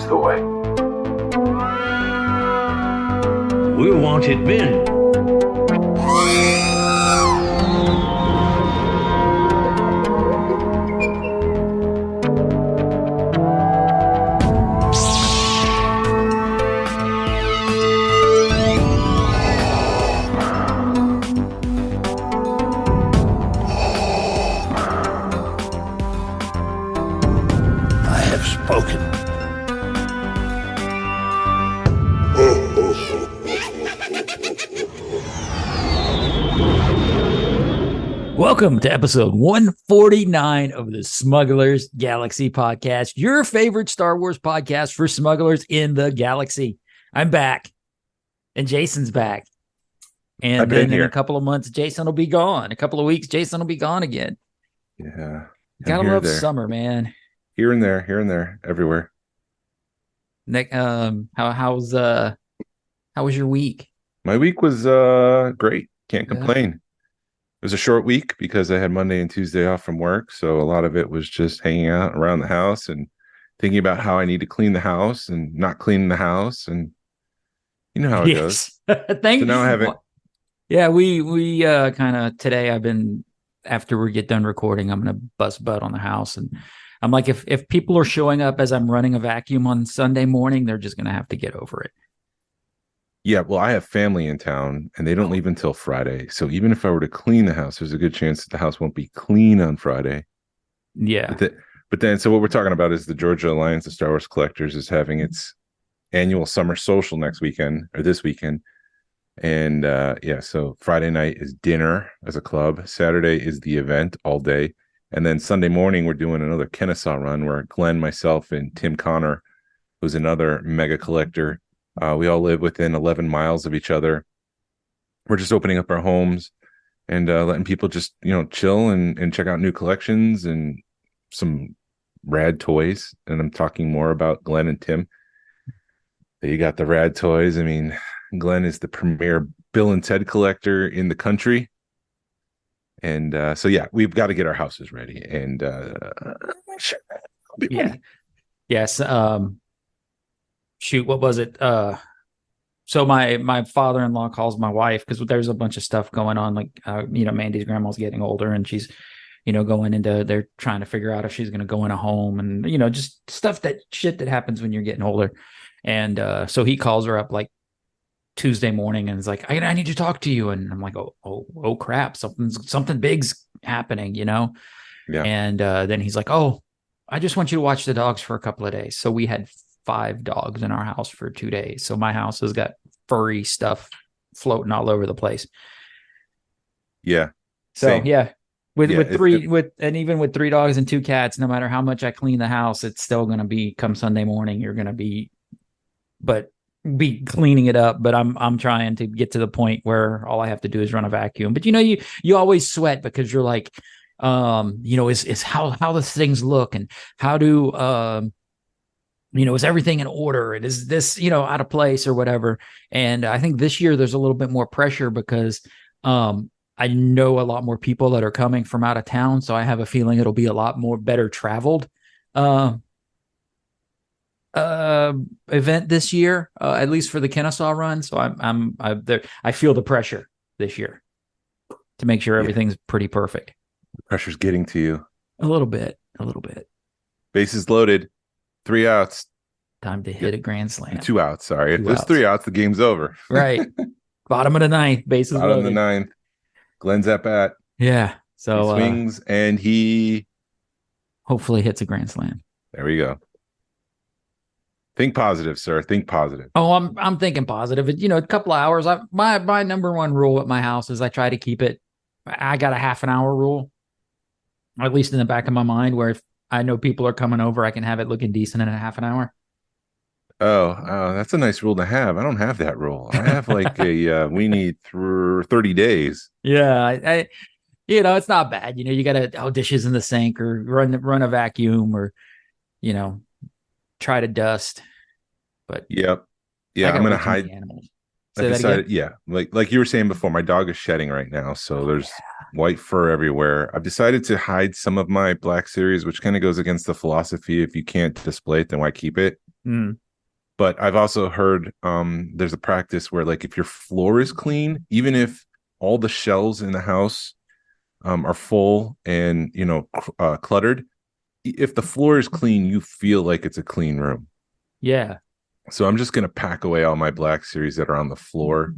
toy. We want it bin. I have spoken. Welcome to episode 149 of the Smugglers Galaxy podcast, your favorite Star Wars podcast for smugglers in the galaxy. I'm back, and Jason's back. And then in a couple of months, Jason will be gone. A couple of weeks, Jason will be gone again. Yeah. Gotta love summer, man. Here and there, everywhere. Nick, how was your week? My week was great. Can't complain. It was a short week because I had Monday and Tuesday off from work. So a lot of it was just hanging out around the house and thinking about how I need to clean the house and not cleaning the house. And you know how it goes. Thank you. So now I haven't. Yeah, we kind of today after we get done recording, I'm going to bust butt on the house. And I'm like, if people are showing up as I'm running a vacuum on Sunday morning, they're just going to have to get over it. Yeah, well, I have family in town and they don't leave until Friday. So even if I were to clean the house, there's a good chance that the house won't be clean on Friday. Yeah. But then, so what we're talking about is the Georgia Alliance of Star Wars Collectors is having its annual summer social this weekend. And so Friday night is dinner as a club. Saturday is the event all day. And then Sunday morning, we're doing another Kennesaw run where Glenn, myself, and Tim Connor, who's another mega collector, we all live within 11 miles of each other. We're just opening up our homes and letting people just, chill and check out new collections and some rad toys. And I'm talking more about Glenn and Tim. You got the rad toys. I mean, Glenn is the premier Bill and Ted collector in the country. And we've got to get our houses ready. And sure, I'll be ready. Yes. Shoot, what was it? So my father-in-law calls my wife because there's a bunch of stuff going on. Like, Mandy's grandma's getting older and she's, they're trying to figure out if she's going to go in a home and, just shit that happens when you're getting older. And so he calls her up like Tuesday morning and is like, I need to talk to you. And I'm like, oh crap. Something big's happening, Yeah. And then he's like, oh, I just want you to watch the dogs for a couple of days. So we had 5 dogs in our house for 2 days. So my house has got furry stuff floating all over the place. Yeah. So same. Yeah. With 3 dogs and 2 cats, no matter how much I clean the house, it's still going to be come Sunday morning. You're going to be cleaning it up. But I'm trying to get to the point where all I have to do is run a vacuum. But you always sweat because you're like, is how the things look and how do, is everything in order? And is this, out of place or whatever? And I think this year there's a little bit more pressure because I know a lot more people that are coming from out of town. So I have a feeling it'll be a lot more better traveled event this year, at least for the Kennesaw run. So I'm there. I feel the pressure this year to make sure everything's pretty perfect. The pressure's getting to you. A little bit. Bases loaded. 3 outs. Time to hit a grand slam. 2 outs. Sorry. If there's 3 outs, the game's over. Right. Bottom of the 9th. Bases loaded. Bottom of the 9th. Glenn's at bat. Yeah. So he swings and he hopefully hits a grand slam. There we go. Think positive, sir. Think positive. Oh, I'm thinking positive. A couple of hours. My number one rule at my house is I try to keep it. I got a half an hour rule, or at least in the back of my mind, where if I know people are coming over, I can have it looking decent in a half an hour. Oh, that's a nice rule to have. I don't have that rule. I have like we need 30 days. Yeah, it's not bad. You got to dishes in the sink or run a vacuum or, try to dust. But yep. Yeah, I'm going to hide animals. I decided, like you were saying before, my dog is shedding right now, so there's white fur everywhere. I've decided to hide some of my Black Series, which kind of goes against the philosophy: if you can't display it, then why keep it? Mm. But I've also heard there's a practice where like if your floor is clean, even if all the shelves in the house are full and cluttered, if the floor is clean, you feel like it's a clean room. Yeah. So I'm just gonna pack away all my Black Series that are on the floor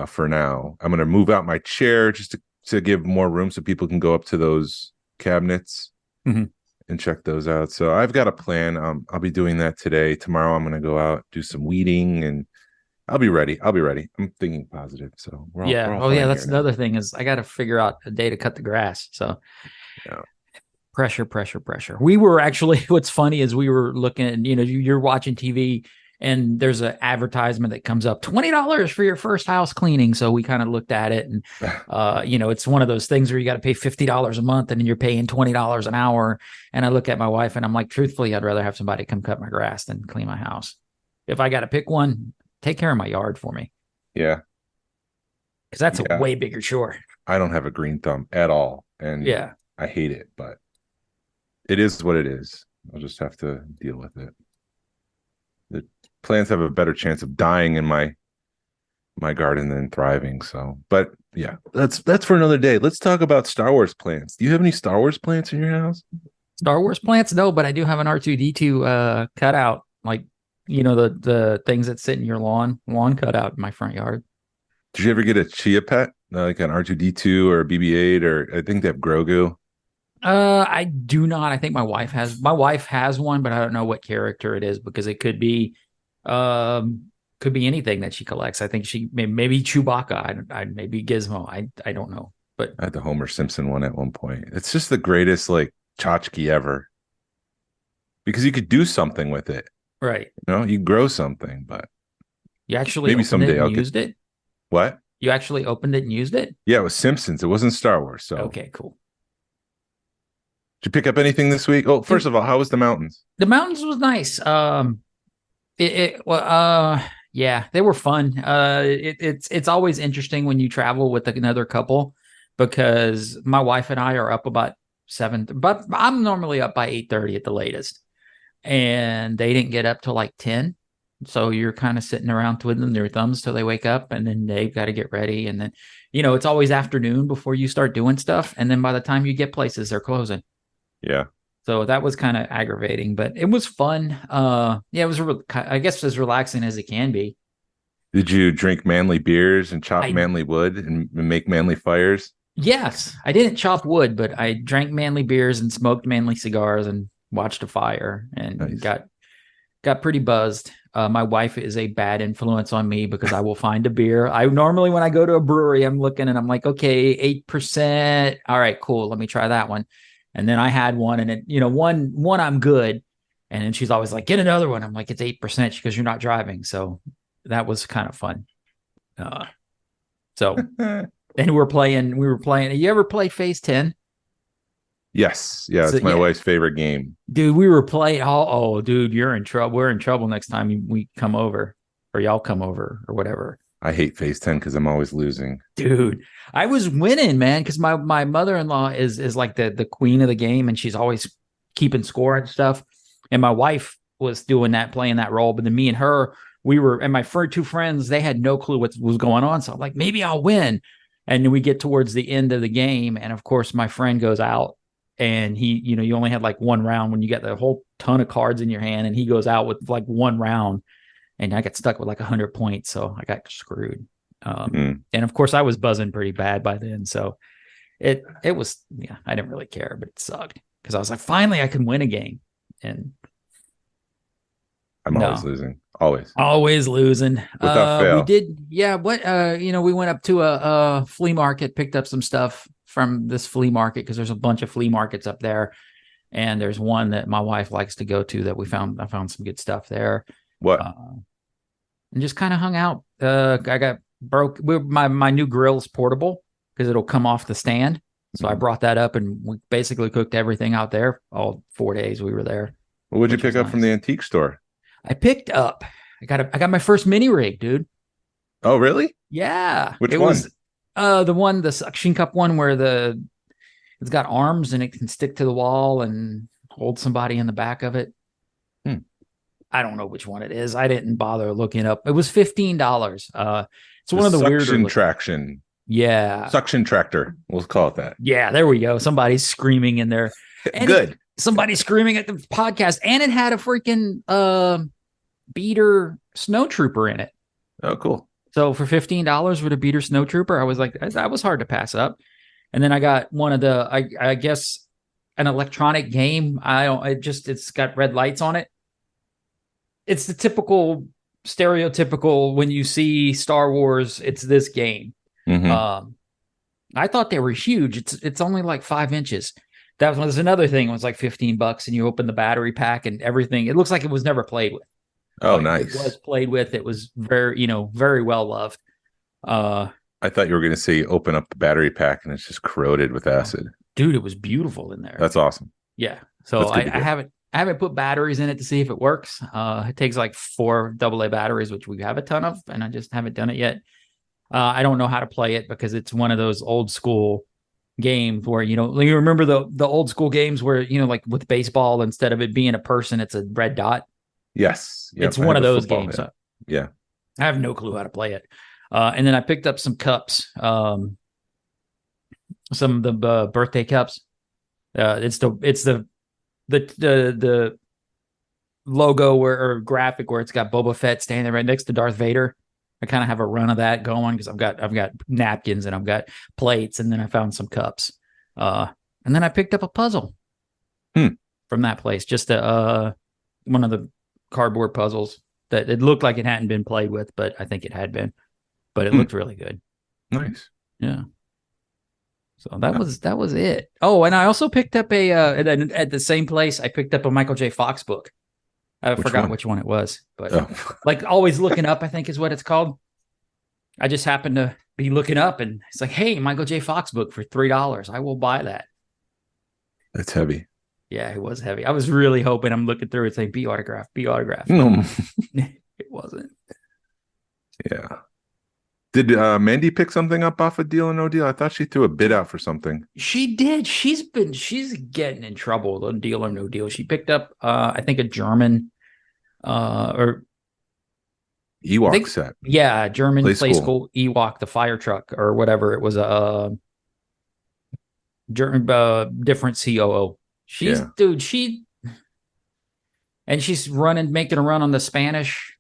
for now. I'm gonna move out my chair just to give more room so people can go up to those cabinets. Mm-hmm. And check those out. So I've got a plan. I'll be doing that today. Tomorrow I'm going to go out, do some weeding, and I'll be ready. I'm thinking positive. So we're Yeah. all Oh, yeah. fine That's here now. another thing is I got to figure out a day to cut the grass. So Yeah. pressure, pressure, pressure. We were actually, what's funny is we were looking at, you're watching TV and there's an advertisement that comes up, $20 for your first house cleaning. So we kind of looked at it and, it's one of those things where you got to pay $50 a month and then you're paying $20 an hour. And I look at my wife and I'm like, truthfully, I'd rather have somebody come cut my grass than clean my house. If I got to pick one, take care of my yard for me. Yeah. Because that's a way bigger chore. I don't have a green thumb at all. And yeah, I hate it, but it is what it is. I'll just have to deal with it. The plants have a better chance of dying in my garden than thriving. So, but yeah, that's for another day. Let's talk about Star Wars plants. Do you have any Star Wars plants in your house? Star Wars plants? No, but I do have an R2D2 cutout, like the things that sit in your lawn cutout in my front yard. Did you ever get a Chia Pet, like an R2D2 or a BB-8, or I think they have Grogu? I do not. I think my wife has one, but I don't know what character it is because it could be anything that she collects. I think she maybe Chewbacca. I maybe Gizmo. I don't know. But I had the Homer Simpson one at one point. It's just the greatest like tchotchke ever because you could do something with it. Right. You grow something, but you actually maybe someday I'll used it. What? You actually opened it and used it? Yeah, it was Simpsons. It wasn't Star Wars. So okay, cool. Did you pick up anything this week? Oh, first of all, how was the mountains? The mountains was nice. Yeah, they were fun. It's always interesting when you travel with another couple because my wife and I are up about 7, but I'm normally up by 8:30 at the latest, and they didn't get up till like 10. So you're kind of sitting around twiddling their thumbs till they wake up, and then they've got to get ready, and then it's always afternoon before you start doing stuff, and then by the time you get places, they're closing. Yeah. So that was kind of aggravating, but it was fun. It was, I guess, as relaxing as it can be. Did you drink manly beers and chop manly wood and make manly fires? Yes, I didn't chop wood, but I drank manly beers and smoked manly cigars and watched a fire and nice. got pretty buzzed. My wife is a bad influence on me because I will find a beer. I normally, when I go to a brewery, I'm looking and I'm like, okay, 8%. All right, cool. Let me try that one. And then I had one and it, one I'm good. And then she's always like, get another one. I'm like, it's 8% because you're not driving. So that was kind of fun. And we were playing. You ever play Phase 10? Yes. Yeah. It's my wife's favorite game. Dude, we were playing. Oh, dude, you're in trouble. We're in trouble next time we come over or y'all come over or whatever. I hate Phase 10 because I'm always losing. Dude, I was winning, man, because my mother-in-law is like the queen of the game and she's always keeping score and stuff. And my wife was doing that, playing that role. But then me and her, and my two friends, they had no clue what was going on. So I'm like, maybe I'll win. And then we get towards the end of the game. And of course, my friend goes out and he, you only had like one round when you got the whole ton of cards in your hand. And he goes out with like one round. And I got stuck with like 100 points. So I got screwed. And of course, I was buzzing pretty bad by then. So it was, I didn't really care, but it sucked because I was like, finally, I can win a game. And I'm always losing. Always losing. Without fail. We did. Yeah. We went up to a flea market, picked up some stuff from this flea market because there's a bunch of flea markets up there. And there's one that my wife likes to go to that I found some good stuff there. What? And just kind of hung out. I got my new grill's portable because it'll come off the stand. So I brought that up and we basically cooked everything out there all 4 days we were there. What would you pick up from the antique store? I picked up. I got my first mini rig, dude. Oh, really? Yeah. Which one? Was the suction cup one where it's got arms and it can stick to the wall and hold somebody in the back of it. I don't know which one it is. I didn't bother looking up. It was $15. It's The one of the weirder suction looking- traction, Yeah. suction tractor. We'll call it that. Yeah, there we go. Somebody's screaming in there. And Good. somebody screaming at the podcast, and it had a freaking beater snow trooper in it. Oh, cool. So for $15 with a beater snow trooper, I was like, that was hard to pass up. And then I got one of the, I guess, an electronic game. It's got red lights on it. It's the typical stereotypical when you see Star Wars, it's this game. Mhm. I thought they were huge. It's only like 5 inches. That was another thing. It was like $15, and you open the battery pack and everything. It looks like it was never played with. Oh, But nice. It was played with. It was very well loved. I thought you were going to say open up the battery pack and it's just corroded with acid. Dude, it was beautiful in there. That's awesome. Yeah. So That's good I to hear. haven't put batteries in it to see if it works. It takes like 4 AA batteries, which we have a ton of, and I just haven't done it yet. I don't know how to play it because it's one of those old school games where, you remember the old school games where, like with baseball, instead of it being a person, it's a red dot. Yes. Yep, It's I one of have a those football, games. Yeah. I have no clue how to play it. And then I picked up some cups, some of the birthday cups. It's the logo or graphic where it's got Boba Fett standing right next to Darth Vader. I kind of have a run of that going because I've got napkins and I've got plates, and then I found some cups. And then I picked up a puzzle from that place, just one of the cardboard puzzles that it looked like it hadn't been played with, but I think it had been. But it looked really good. Nice. Yeah. So that was it. Oh, and I also picked up at the same place, I picked up a Michael J. Fox book. I forgot which one it was, but like Always Looking Up, I think is what it's called. I just happened to be looking up and it's like, hey, Michael J. Fox book for $3. I will buy that. That's heavy. Yeah, it was heavy. I was really hoping, I'm looking through it saying be autograph. It wasn't. Yeah. Did Mandy pick something up off a Deal or No Deal? I thought she threw a bid out for something. She did. She's getting in trouble on Deal or No Deal. She picked up, I think, a German or Ewok set. Yeah, German Play school Ewok, the fire truck or whatever. It was a German, different COO. She's making a run on the Spanish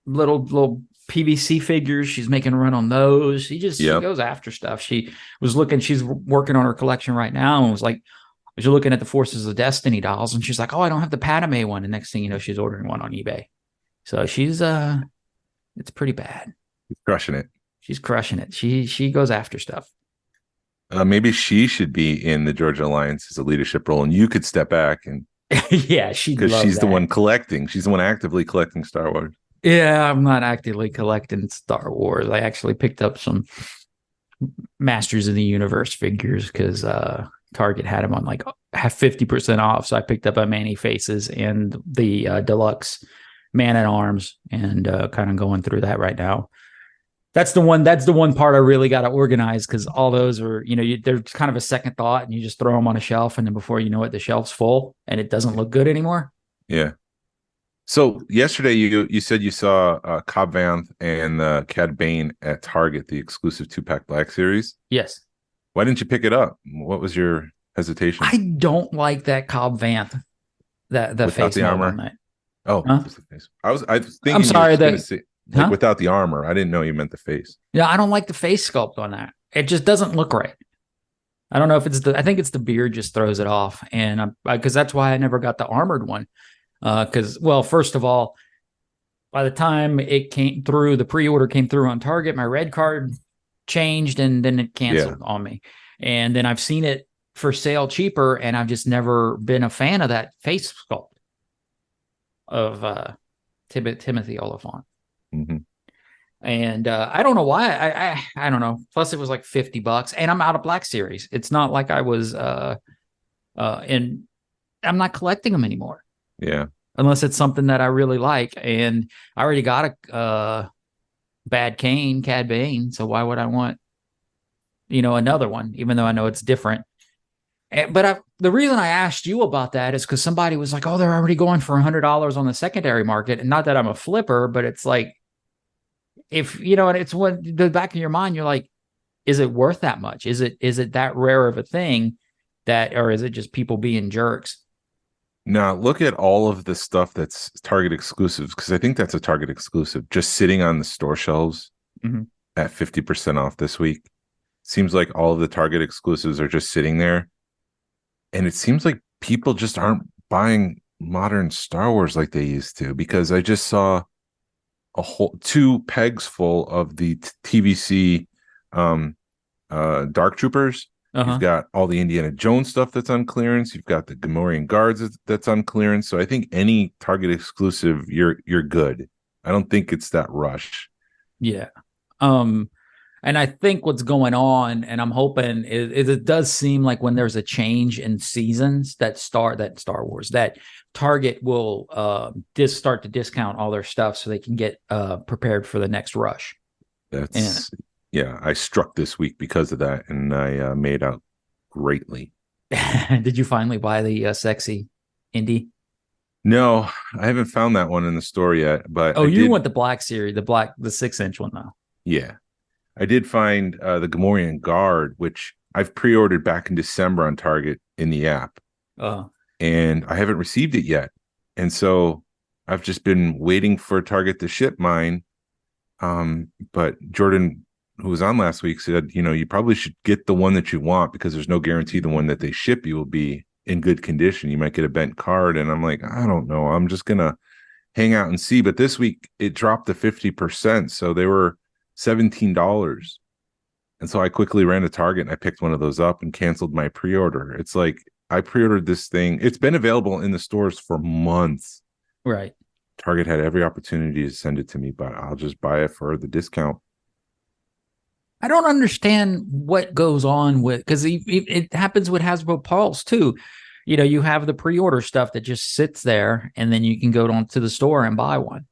little PVC figures. She's making a run on those. She goes after stuff. She's working on her collection right now and was like, you're looking at the Forces of Destiny dolls, and she's like, oh, I don't have the Padme one. And next thing you know, she's ordering one on eBay. So she's it's pretty bad. She's crushing it. She's crushing it. She goes after stuff. Maybe she should be in the Georgia Alliance as a leadership role, and you could step back and yeah, because she's the one collecting. She's the one actively collecting Star Wars. Yeah, I'm not actively collecting Star Wars. I actually picked up some Masters of the Universe figures because Target had them on like 50% off. So I picked up a Manny Faces and the deluxe Man at Arms and kind of going through that right now. That's the one part I really got to organize because all those are, they're kind of a second thought and you just throw them on a shelf and then before you know it, the shelf's full and it doesn't look good anymore. Yeah. So yesterday you said you saw Cobb Vanth and Cad Bane at Target, the exclusive 2-pack Black Series. Yes. Why didn't you pick it up? What was your hesitation? I don't like that Cobb Vanth, the without face the armor. on that. Oh, Huh? just the face. I was thinking. I'm sorry that without the armor. I didn't know you meant the face. Yeah, I don't like the face sculpt on that. It just doesn't look right. I don't know if I think it's the beard just throws it off, and because that's why I never got the armored one. Because first of all, by the time it came through, the pre-order came through on Target, my red card changed and then it canceled on me. And then I've seen it for sale cheaper, and I've just never been a fan of that face sculpt of Timothy Oliphant. Mm-hmm. And I don't know why. I don't know. Plus, it was like $50, and I'm out of Black Series. It's not like I was and I'm not collecting them anymore. Yeah. Unless it's something that I really like, and I already got a Cad Bane. So why would I want, another one? Even though I know it's different. But the reason I asked you about that is because somebody was like, "Oh, they're already going for $100 on the secondary market," and not that I'm a flipper, but it's like, if you know, and it's what the back of your mind, you're like, is it worth that much? Is it that rare of a thing that, or is it just people being jerks? Now look at all of the stuff that's Target exclusives, because I think that's a Target exclusive, just sitting on the store shelves at 50% off this week. Seems like all of the Target exclusives are just sitting there. And it seems like people just aren't buying modern Star Wars like they used to, because I just saw a whole 2 pegs full of the TVC Dark Troopers. You've got all the Indiana Jones stuff that's on clearance. You've got the Gamorrean Guards that's on clearance. So I think any Target exclusive, you're good. I don't think it's that rush. Yeah. And I think what's going on, and I'm hoping it does seem like when there's a change in seasons that Star Wars, that Target will start to discount all their stuff so they can get prepared for the next rush. Yeah, I struck this week because of that, and I made out greatly. Did you finally buy the sexy Indy? No, I haven't found that one in the store yet. But you want the black series, the 6-inch one though? Yeah, I did find the Gamorrean Guard, which I've pre-ordered back in December on Target in the app, and I haven't received it yet. And so I've just been waiting for Target to ship mine. But Jordan, who was on last week, said, you probably should get the one that you want, because there's no guarantee the one that they ship you will be in good condition. You might get a bent card. And I'm like, I don't know. I'm just going to hang out and see. But this week it dropped to 50%. So they were $17. And so I quickly ran to Target and I picked one of those up and canceled my pre-order. It's like, I pre-ordered this thing. It's been available in the stores for months. Right. Target had every opportunity to send it to me, but I'll just buy it for the discount. I don't understand what goes on with, because it happens with Hasbro Pulse too. You have the pre-order stuff that just sits there, and then you can go down to the store and buy one.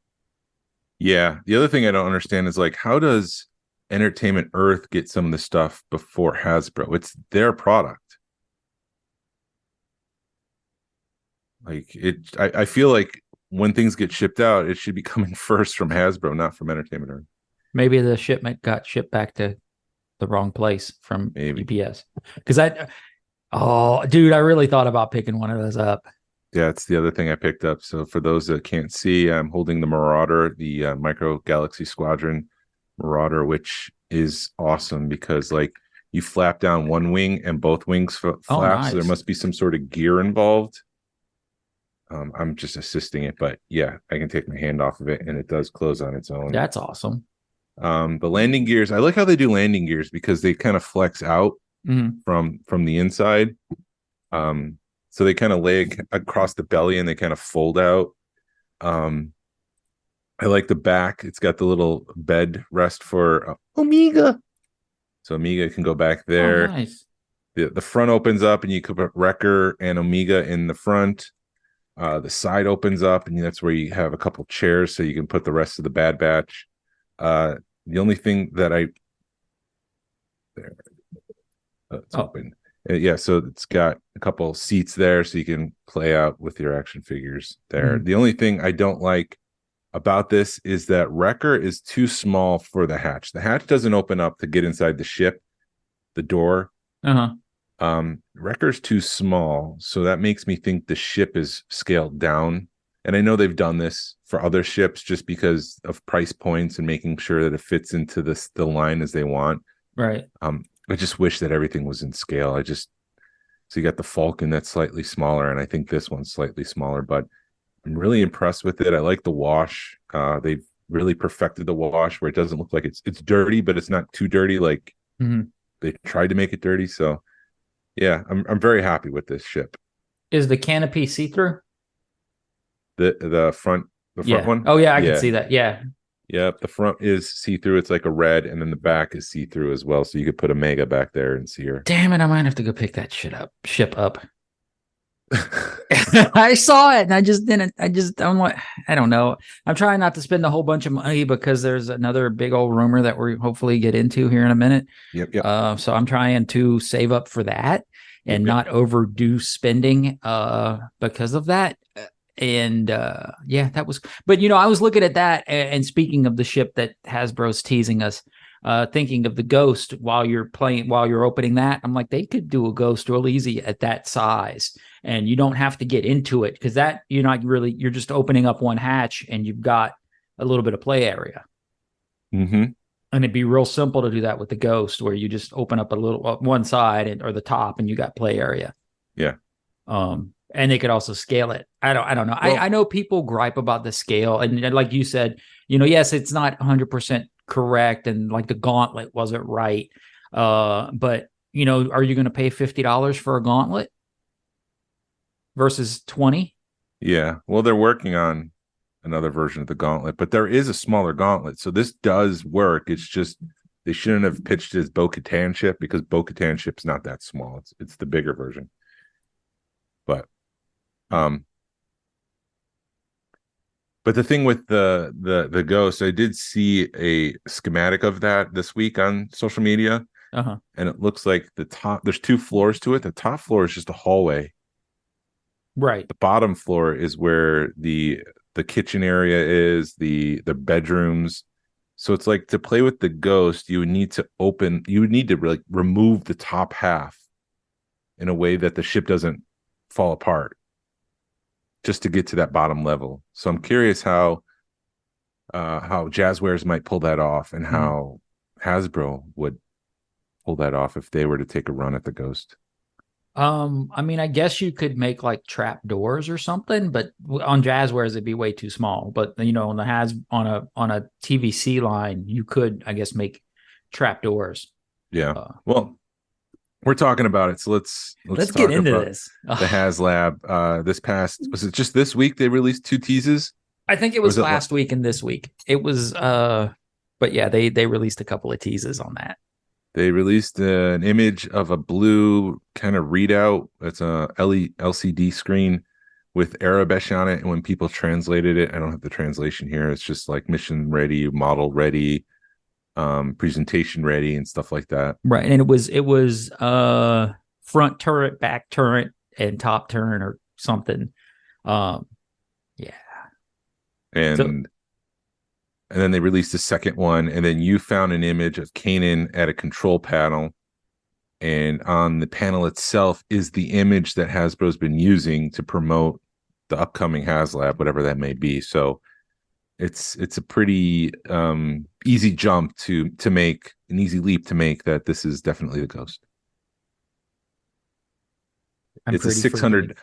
Yeah. The other thing I don't understand is, like, how does Entertainment Earth get some of the stuff before Hasbro? It's their product. Like, I feel like when things get shipped out, it should be coming first from Hasbro, not from Entertainment Earth. Maybe the shipment got shipped back to the wrong place from UPS. Because dude, I really thought about picking one of those up. Yeah, it's the other thing I picked up. So for those that can't see, I'm holding the Marauder, the Micro Galaxy Squadron Marauder, which is awesome because, like, you flap down one wing and both wings flap. Nice. So there must be some sort of gear involved. I'm just assisting it, but yeah, I can take my hand off of it and it does close on its own. That's awesome. The landing gears, I like how they do landing gears because they kind of flex out from the inside. So they kind of lay across the belly and they kind of fold out. I like the back. It's got the little bed rest for Omega. So Omega can go back there. Oh, nice. The front opens up and you could put Wrecker and Omega in the front. The side opens up and that's where you have a couple chairs so you can put the rest of the Bad Batch. The only thing that it's open. Yeah, so it's got a couple seats there so you can play out with your action figures there. The only thing I don't like about this is that Wrecker is too small for the hatch. The hatch doesn't open up to get inside the ship, the door. Wrecker's too small, so that makes me think the ship is scaled down. And I know they've done this for other ships just because of price points and making sure that it fits into the line as they want. Right. I just wish that everything was in scale. So you got the Falcon that's slightly smaller, and I think this one's slightly smaller, but I'm really impressed with it. I like the wash. They've really perfected the wash where it doesn't look like it's dirty, but it's not too dirty. Like they tried to make it dirty. So yeah, I'm very happy with this ship. Is the canopy see-through? The front one? Oh yeah, I can see that. Yeah. Yep, the front is see-through. It's like a red, and then the back is see-through as well. So you could put a Mega back there and see her. Damn it, I might have to go pick that ship up. I saw it and I just didn't. I'm like, I don't know. I'm trying not to spend a whole bunch of money because there's another big old rumor that we're hopefully get into here in a minute. Yep. So I'm trying to save up for that. and not overdo spending because of that. And yeah, that was, but I was looking at that, and speaking of the ship that Hasbro's teasing us, thinking of the Ghost while you're opening that, I'm like, they could do a Ghost real easy at that size, and you don't have to get into it, because that you're just opening up one hatch and you've got a little bit of play area. Mm-hmm. And it'd be real simple to do that with the Ghost, where you just open up a little one side or the top, and you got play area. Yeah. And they could also scale it. I don't know. Well, I know people gripe about the scale, and like you said, yes, it's not 100% correct, and like the gauntlet wasn't right. But are you going to pay $50 for a gauntlet versus 20? Yeah. Well, they're working on another version of the gauntlet, but there is a smaller gauntlet, so this does work. It's just they shouldn't have pitched it as Bo-Katan ship, because Bo-Katan ship's not that small. It's the bigger version. But the thing with the Ghost, I did see a schematic of that this week on social media, and it looks like the top. There's 2 floors to it. The top floor is just a hallway. Right. The bottom floor is where the kitchen area is, the bedrooms. So it's like, to play with the Ghost, you would need to like remove the top half in a way that the ship doesn't fall apart, just to get to that bottom level. So I'm curious how Jazzwares might pull that off, and how Hasbro would pull that off if they were to take a run at the Ghost. I mean, I guess you could make like trap doors or something, but on Jazzwares it'd be way too small. But on a TVC line, you could, I guess, make trap doors. Yeah. Well, we're talking about it, so let's get into this. The Haslab. Was it just this week they released 2 teases? I think it was last week and this week. It was but yeah, they released a couple of teases on that. They released an image of a blue kind of readout. It's a LCD screen with Arabic on it, and when people translated it, I don't have the translation here, it's just like mission ready, model ready, presentation ready, and stuff like that. Right. And it was front turret, back turret, and top turret or something. Yeah. And then they released the second one, and then you found an image of Kanan at a control panel, and on the panel itself is the image that Hasbro's been using to promote the upcoming Haslab, whatever that may be. So it's a pretty easy jump to make, an easy leap to make, that this is definitely the Ghost. It's a $600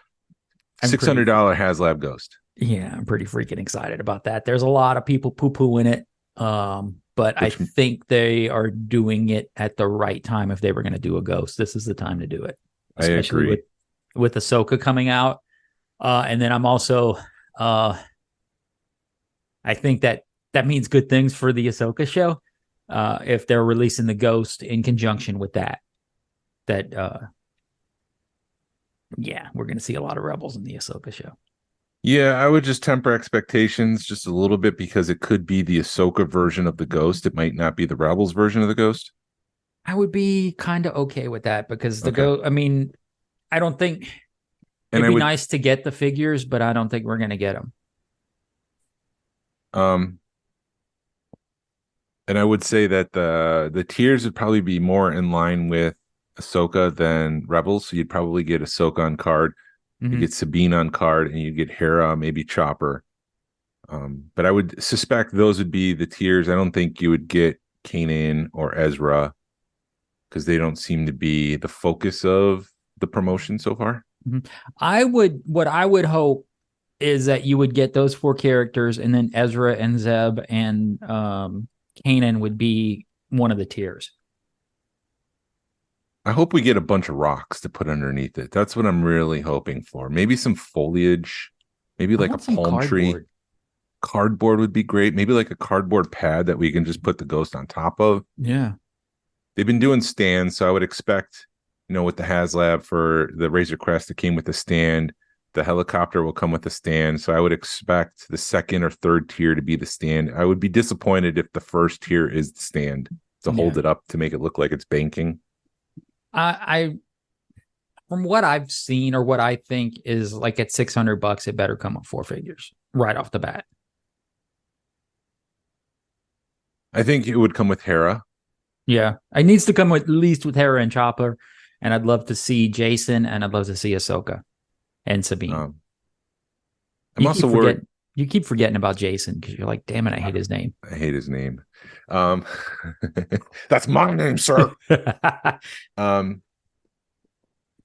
Haslab Ghost. Yeah, I'm pretty freaking excited about that. There's a lot of people poo-pooing it, but I think they are doing it at the right time. If they were going to do a Ghost, this is the time to do it. Especially I agree. with Ahsoka coming out. And then I'm also, I think that means good things for the Ahsoka show. If they're releasing the Ghost in conjunction with that, yeah, we're going to see a lot of Rebels in the Ahsoka show. Yeah, I would just temper expectations just a little bit, because it could be the Ahsoka version of the Ghost. It might not be the Rebels version of the Ghost. I would be kind of okay with that, because Ghost, I mean, I don't think it'd be nice to get the figures, but I don't think we're going to get them. And I would say that the tiers would probably be more in line with Ahsoka than Rebels. So you'd probably get Ahsoka on card. You get Sabine on card, and you get Hera, maybe Chopper. But I would suspect those would be the tiers. I don't think you would get Kanan or Ezra, because they don't seem to be the focus of the promotion so far. What I would hope is that you would get those 4 characters, and then Ezra and Zeb and Kanan would be one of the tiers. I hope we get a bunch of rocks to put underneath it. That's what I'm really hoping for. Maybe some foliage, maybe like a palm tree. Cardboard would be great. Maybe like a cardboard pad that we can just put the Ghost on top of. Yeah. They've been doing stands, so I would expect, with the Haslab for the Razor Crest, it came with a stand. The helicopter will come with a stand. So I would expect the second or third tier to be the stand. I would be disappointed if the first tier is the stand, to hold it up to make it look like it's banking. from what I've seen or what I think is like at $600, it better come with 4 figures right off the bat. I think it would come with Hera. Yeah, it needs to come with, at least with Hera and Chopper, and I'd love to see Jason, and I'd love to see Ahsoka and Sabine. I'm also worried. You keep forgetting about Jason because you're like, damn it, I hate his name. I hate his name. That's my name, sir.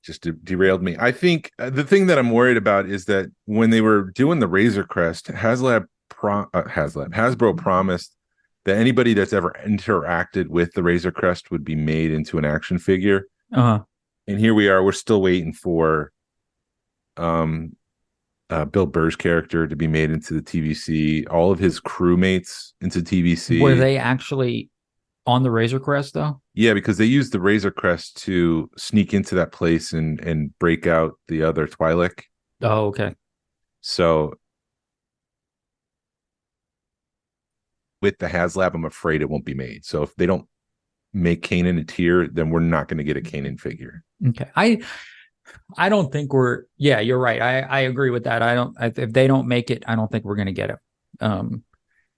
Just derailed me. I think the thing that I'm worried about is that when they were doing the Razor Crest, Hasbro promised that anybody that's ever interacted with the Razor Crest would be made into an action figure. Uh-huh. And here we are. We're still waiting for Bill Burr's character to be made into the TVC. All of his crewmates into TVC. Were they actually on the Razor Crest though? Yeah, because they used the Razor Crest to sneak into that place and break out the other Twi'lek. Oh, okay. So with the Haslab, I'm afraid it won't be made. So if they don't make Kanan a tier, then we're not going to get a Kanan figure. Okay. I don't think we're, yeah, you're right. I agree with that. If they don't make it, I don't think we're going to get it.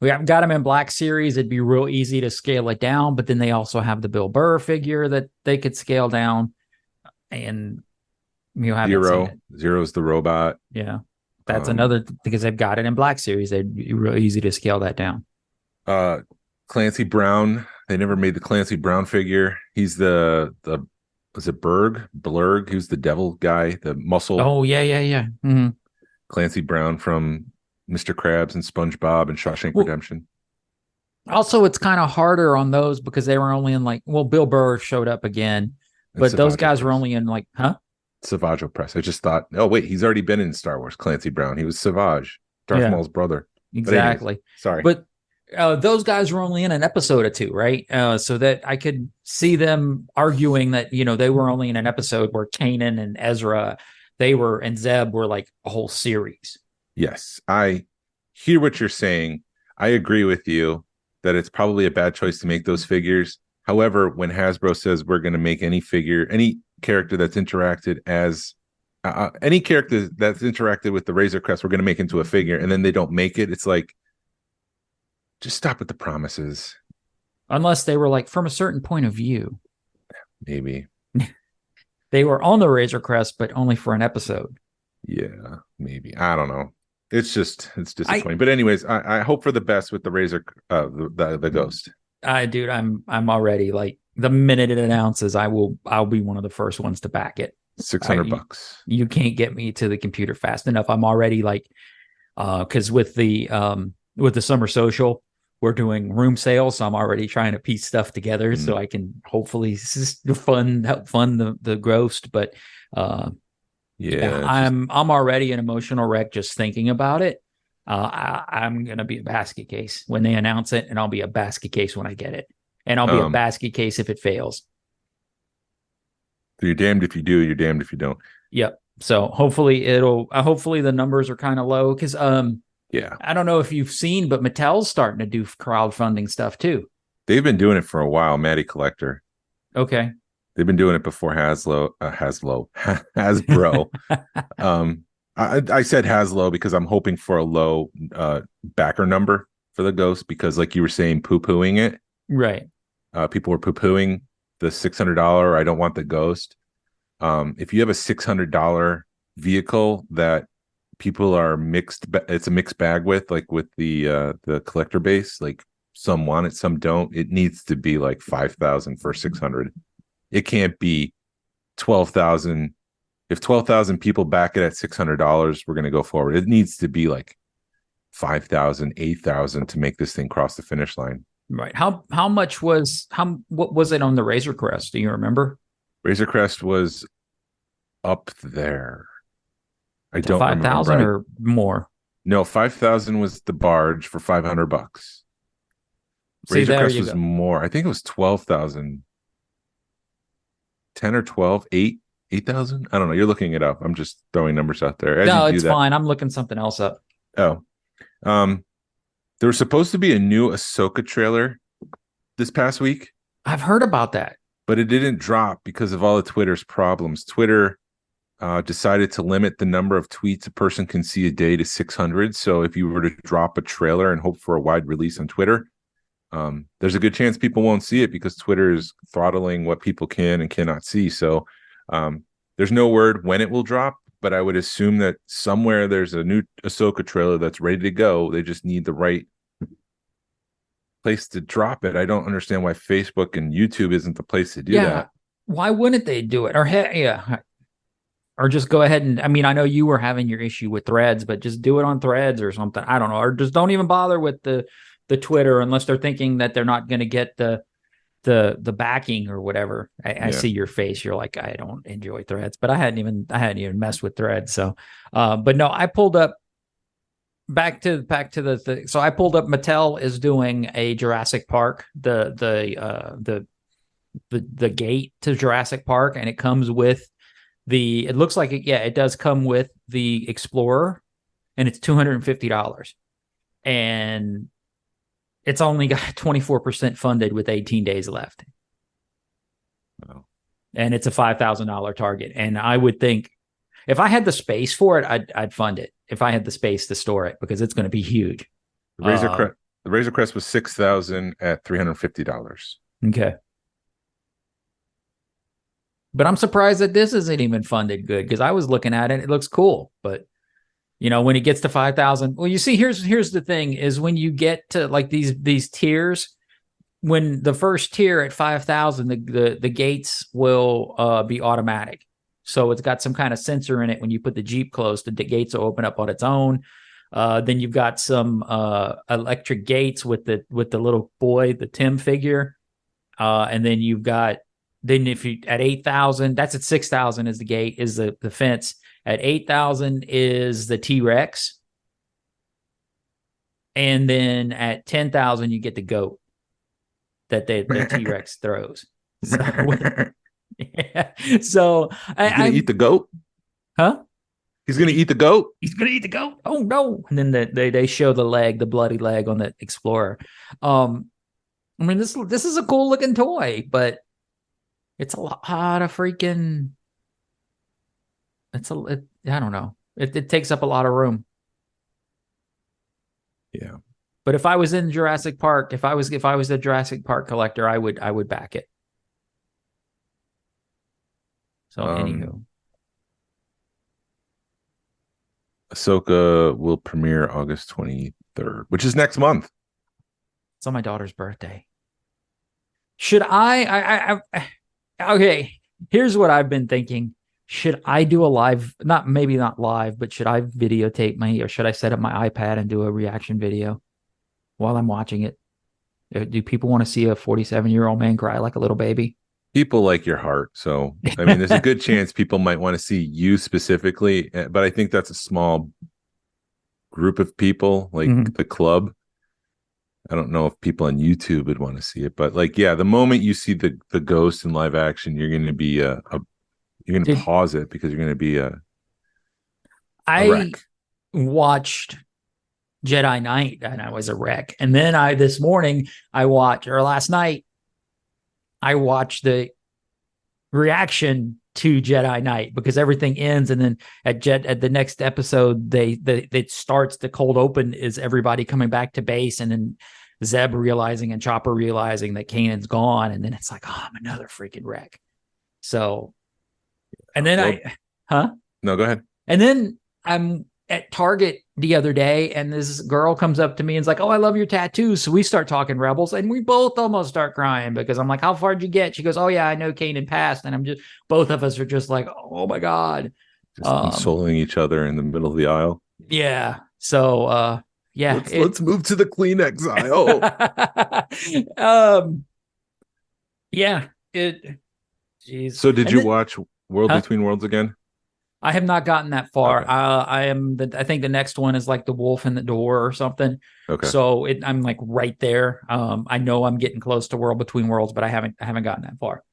We have got them in Black Series. It'd be real easy to scale it down, but then they also have the Bill Burr figure that they could scale down, and you have Zero's the robot. Yeah. That's another, because they've got it in Black Series. They'd be real easy to scale that down. Clancy Brown. They never made the Clancy Brown figure. He's the was it Blurg? He was the devil guy, the muscle. Oh, yeah. Mm-hmm. Clancy Brown from Mr. Krabs and SpongeBob and Shawshank Redemption. Also, it's kind of harder on those because they were only in Bill Burr showed up again, but those guys were only in Savage Opress. I just thought, oh wait, he's already been in Star Wars. Clancy Brown. He was Savage, Darth Maul's brother. Exactly. Anyways, sorry, but those guys were only in an episode or two, right? So that I could see them arguing that they were only in an episode, where Kanan and Ezra, and Zeb were like a whole series. Yes, I hear what you're saying. I agree with you that it's probably a bad choice to make those figures. However, when Hasbro says we're going to make any character that's interacted with the Razor Crest, we're going to make into a figure, and then they don't make it, it's like, just stop with the promises. Unless they were like, from a certain point of view. Maybe. They were on the Razor Crest, but only for an episode. Yeah, maybe. I don't know. It's disappointing. But anyways, I hope for the best with the Razor, the Ghost. Dude, I'm already like, the minute it announces, I'll be one of the first ones to back it. $600. You can't get me to the computer fast enough. I'm already like, because with the Summer Social, we're doing room sales, so I'm already trying to piece stuff together so I can hopefully help fund the Ghost. But I'm already an emotional wreck just thinking about it. I'm gonna be a basket case when they announce it, and I'll be a basket case when I get it, and I'll be a basket case if it fails. So you're damned if you do, you're damned if you don't. Yep. So hopefully hopefully the numbers are kind of low, because yeah, I don't know if you've seen, but Mattel's starting to do crowdfunding stuff too. They've been doing it for a while. Matty Collector. Okay. They've been doing it before Hasbro. I said Haslo because I'm hoping for a low backer number for the Ghost, because like you were saying, poo-pooing it. Right. People were poo-pooing the $600 I don't want the Ghost. If you have a $600 vehicle that people are it's a mixed bag with, like with the collector base, like some want it, some don't. It needs to be like 5,000 for 600. It can't be 12,000. If 12,000 people back it at $600, we're going to go forward. It needs to be like 5,000, 8,000 to make this thing cross the finish line. Right. What was it on the Razor Crest? Do you remember? Razor Crest was up there. I don't remember. 5,000 or more? No, 5,000 was the barge for $500. Razor Crest was more. I think it was 12,000. 10 or 12, 8,000. I don't know. You're looking it up. I'm just throwing numbers out there. No, it's fine. I'm looking something else up. Oh, there was supposed to be a new Ahsoka trailer this past week. I've heard about that, but it didn't drop because of all of Twitter's problems. Twitter decided to limit the number of tweets a person can see a day to 600. So if you were to drop a trailer and hope for a wide release on Twitter, there's a good chance people won't see it because Twitter is throttling what people can and cannot see. So there's no word when it will drop, but I would assume that somewhere there's a new Ahsoka trailer that's ready to go. They just need the right place to drop it. I don't understand why Facebook and YouTube isn't the place to do that. Why wouldn't they do it? Or just go ahead and, I mean, I know you were having your issue with Threads, but just do it on Threads or something. I don't know. Or just don't even bother with the Twitter unless they're thinking that they're not going to get the backing or whatever. I see your face. You're like, I don't enjoy Threads, but I hadn't even messed with Threads. So, but no, I pulled up back to the so I pulled up Mattel is doing a Jurassic Park, the gate to Jurassic Park, and it comes with it looks like it does come with the Explorer, and it's $250, and it's only got 24% funded with 18 days left. Wow. And it's a $5,000 target. And I would think if I had the space for it, I'd fund it if I had the space to store it, because it's going to be huge. The Razor Crest was $6,000 at $350. Okay. But I'm surprised that this isn't even funded good, because I was looking at it. It looks cool. But, when it gets to 5,000, well, you see, here's the thing is when you get to like these tiers, when the first tier at 5,000, the gates will be automatic. So it's got some kind of sensor in it. When you put the Jeep close, the gates will open up on its own. Then you've got some electric gates with the little boy, the Tim figure. And then you've got, if you at 8,000, that's at 6,000 is the gate, is the fence. At 8,000 is the T-Rex. And then at 10,000, you get the goat that the T-Rex throws. So, yeah. So he's gonna eat the goat? Huh? He's gonna eat the goat? He's gonna eat the goat. Oh no. And then they show the leg, the bloody leg on the Explorer. I mean, this is a cool looking toy, but it's a lot of freaking. I don't know. It takes up a lot of room. Yeah. But if I was in Jurassic Park, if I was a Jurassic Park collector, I would back it. So anywho. Ahsoka will premiere August 23rd, which is next month. It's on my daughter's birthday. Should I okay, here's what I've been thinking. Should I do a live, maybe not live, but should I videotape or should I set up my iPad and do a reaction video while I'm watching it? Do people want to see a 47-year-old man cry like a little baby? People like your heart. So, I mean, there's a good chance people might want to see you specifically, but I think that's a small group of people, like the club. I don't know if people on YouTube would want to see it, but like, yeah, the moment you see the ghost in live action, you're going to be you're going to pause it because you're going to be a wreck. Watched Jedi Knight and I was a wreck. And then last night, I watched the reaction to Jedi Knight, because everything ends. And then at the next episode, it starts, the cold open is everybody coming back to base. And then Zeb realizing and Chopper realizing that Kanan's gone. And then it's like, oh, I'm another freaking wreck. So, and then No, go ahead. And then I'm at Target the other day, and this girl comes up to me and is like, oh, I love your tattoos. So we start talking Rebels, and we both almost start crying, because I'm like, how far did you get? She goes, oh yeah, I know Kanan passed. And both of us are just like, oh my God. Just consoling each other in the middle of the aisle. Yeah. So, yeah. Let's move to the Kleenex aisle. Yeah. Geez. So did you watch World Between Worlds again? I have not gotten that far. Okay. I think the next one is like The Wolf in the Door or something. Okay. So I'm like right there. I know I'm getting close to World Between Worlds, but I haven't gotten that far.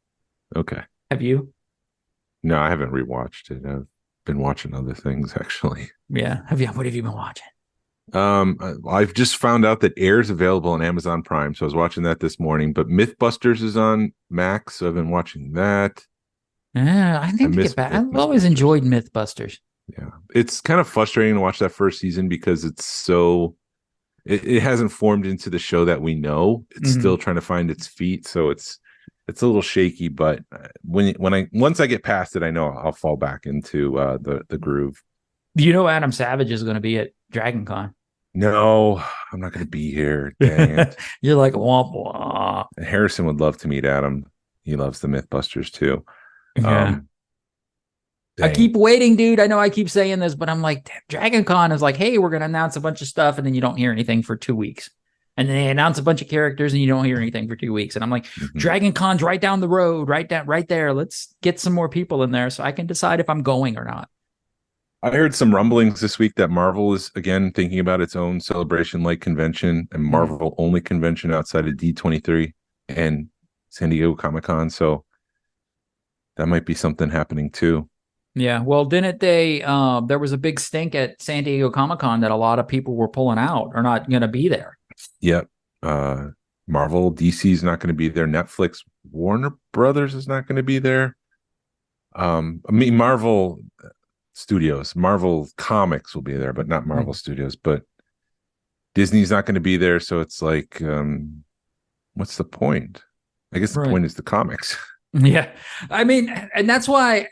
Okay. Have you? No, I haven't rewatched it. I've been watching other things actually. Yeah. Have you? What have you been watching? I've just found out that Air is available on Amazon Prime, so I was watching that this morning. But Mythbusters is on Max, so I've been watching that. Yeah, I need to miss get back. I've always Mythbusters. enjoyed Mythbusters. Yeah, it's kind of frustrating to watch that first season because it's so it hasn't formed into the show that we know. It's Mhm. still trying to find its feet, so it's a little shaky. But when I once I get past it, I know I'll fall back into the groove. You know, Adam Savage is going to be at Dragon Con. No, I'm not going to be here. Dang it! You're like, womp womp. Harrison would love to meet Adam. He loves the Mythbusters too. Yeah. I Dang. keep waiting, dude. I know I keep saying this, but I'm like, damn, Dragon Con is like, hey, we're going to announce a bunch of stuff, and then you don't hear anything for 2 weeks. And then they announce a bunch of characters, and you don't hear anything for 2 weeks. And I'm like, Dragon Con's right down the road, right there. Let's get some more people in there so I can decide if I'm going or not. I heard some rumblings this week that Marvel is again thinking about its own celebration-like convention and Marvel only convention outside of D23 and San Diego Comic-Con. So that might be something happening too. Yeah, well, didn't they? There was a big stink at San Diego Comic-Con that a lot of people were pulling out or not going to be there. Yep. Marvel, DC is not going to be there. Netflix, Warner Brothers is not going to be there. I mean, Marvel Studios, Marvel Comics will be there, but not Marvel Studios. But Disney's not going to be there, so it's like, what's the point? I guess the point is the comics. Yeah, I mean, and that's why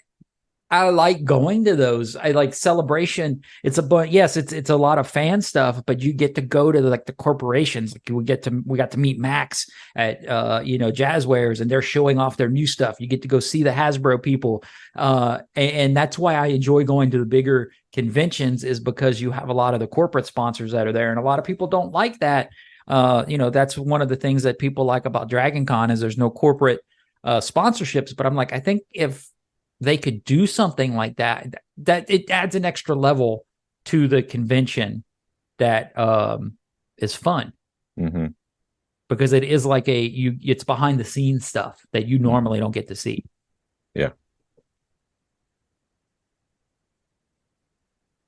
I like going to those. I like Celebration. It's it's a lot of fan stuff, but you get to go to the corporations. Like we got to meet Max at Jazzwares, and they're showing off their new stuff. You get to go see the Hasbro people, and that's why I enjoy going to the bigger conventions, is because you have a lot of the corporate sponsors that are there, and a lot of people don't like that. That's one of the things that people like about Dragon Con is there's no corporate sponsorships. But I'm like, I think if they could do something like that it adds an extra level to the convention that is fun, because it is like it's behind the scenes stuff that you normally don't get to see. Yeah.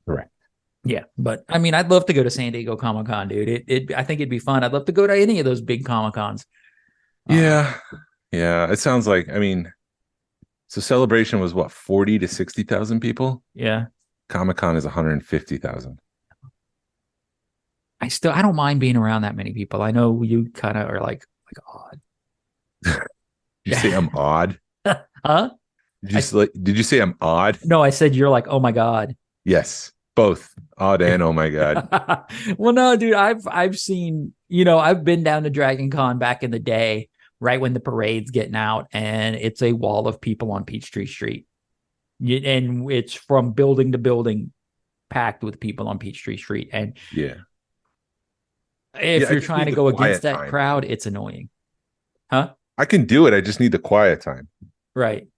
Correct. Yeah, but I mean, I'd love to go to San Diego Comic-Con, dude. I think it'd be fun. I'd love to go to any of those big Comic-Cons. Yeah. It sounds like, I mean, so Celebration was what, 40 to 60,000 people? Yeah. Comic-Con is 150,000. I don't mind being around that many people. I know you kind of are like odd. Did you say I'm odd? Huh? Did you say I'm odd? No, I said you're like, oh my God. Yes, both odd and oh my God. Well, no, dude, I've seen, I've been down to Dragon Con back in the day, right when the parade's getting out, and it's a wall of people on Peachtree Street. And it's from building to building packed with people on Peachtree Street. And if you're trying to go against that crowd, it's annoying. Huh? I can do it. I just need the quiet time. Right.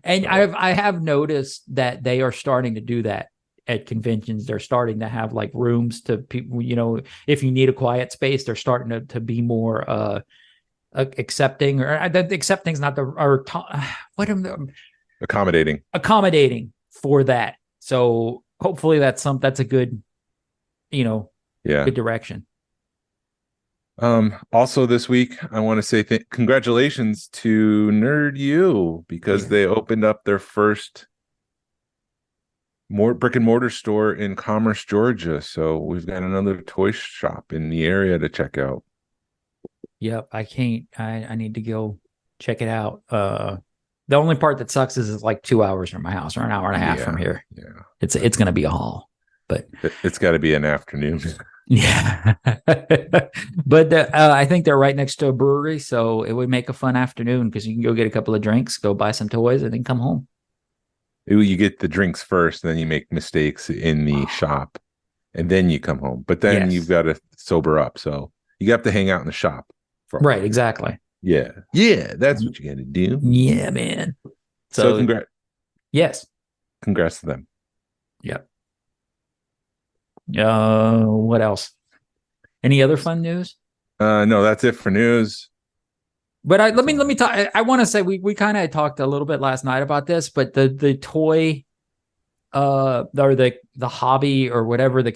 And I have noticed that they are starting to do that at conventions. They're starting to have like rooms to people, if you need a quiet space, they're starting to be more accepting, or accepting is not the or accommodating for that. So hopefully that's a good good direction. Also this week I want to say congratulations to Nerd U, because they opened up their first brick and mortar store in Commerce, Georgia. So we've got another toy shop in the area to check out. Yep, I need to go check it out. The only part that sucks is it's like 2 hours from my house, or an hour and a half from here. Yeah. It's going to be a haul, but it's got to be an afternoon. Yeah. But I think they're right next to a brewery, so it would make a fun afternoon, because you can go get a couple of drinks, go buy some toys, and then come home. You get the drinks first, then you make mistakes in the shop, and then you come home. But then you've got to sober up, so you have to hang out in the shop. Right, exactly. Yeah, that's what you got to do. Yeah, man. So congrats. Yes. Congrats to them. Yep. What else? Any other fun news? No, that's it for news. But let me talk. I want to say we kind of talked a little bit last night about this, but the toy or the hobby or whatever, the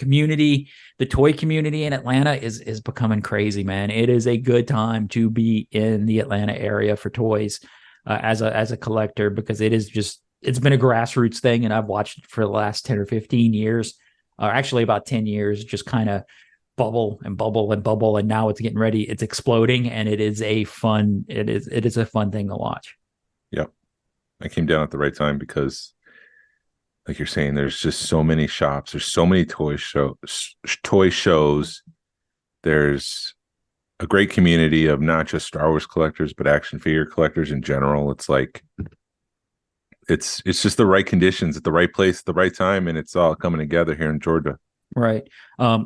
toy community in Atlanta is becoming crazy, man. It is a good time to be in the Atlanta area for toys. as a collector, because it's been a grassroots thing, and I've watched it for the last 10 or 15 years, or actually about 10 years, just kind of bubble and bubble and bubble, and now it's getting ready, it's exploding, and it is a fun thing to watch. Yep. I came down at the right time because, like you're saying, there's just so many shops, there's so many toy shows. There's a great community of not just Star Wars collectors, but action figure collectors in general. It's like it's just the right conditions at the right place at the right time, and it's all coming together here in Georgia. Right.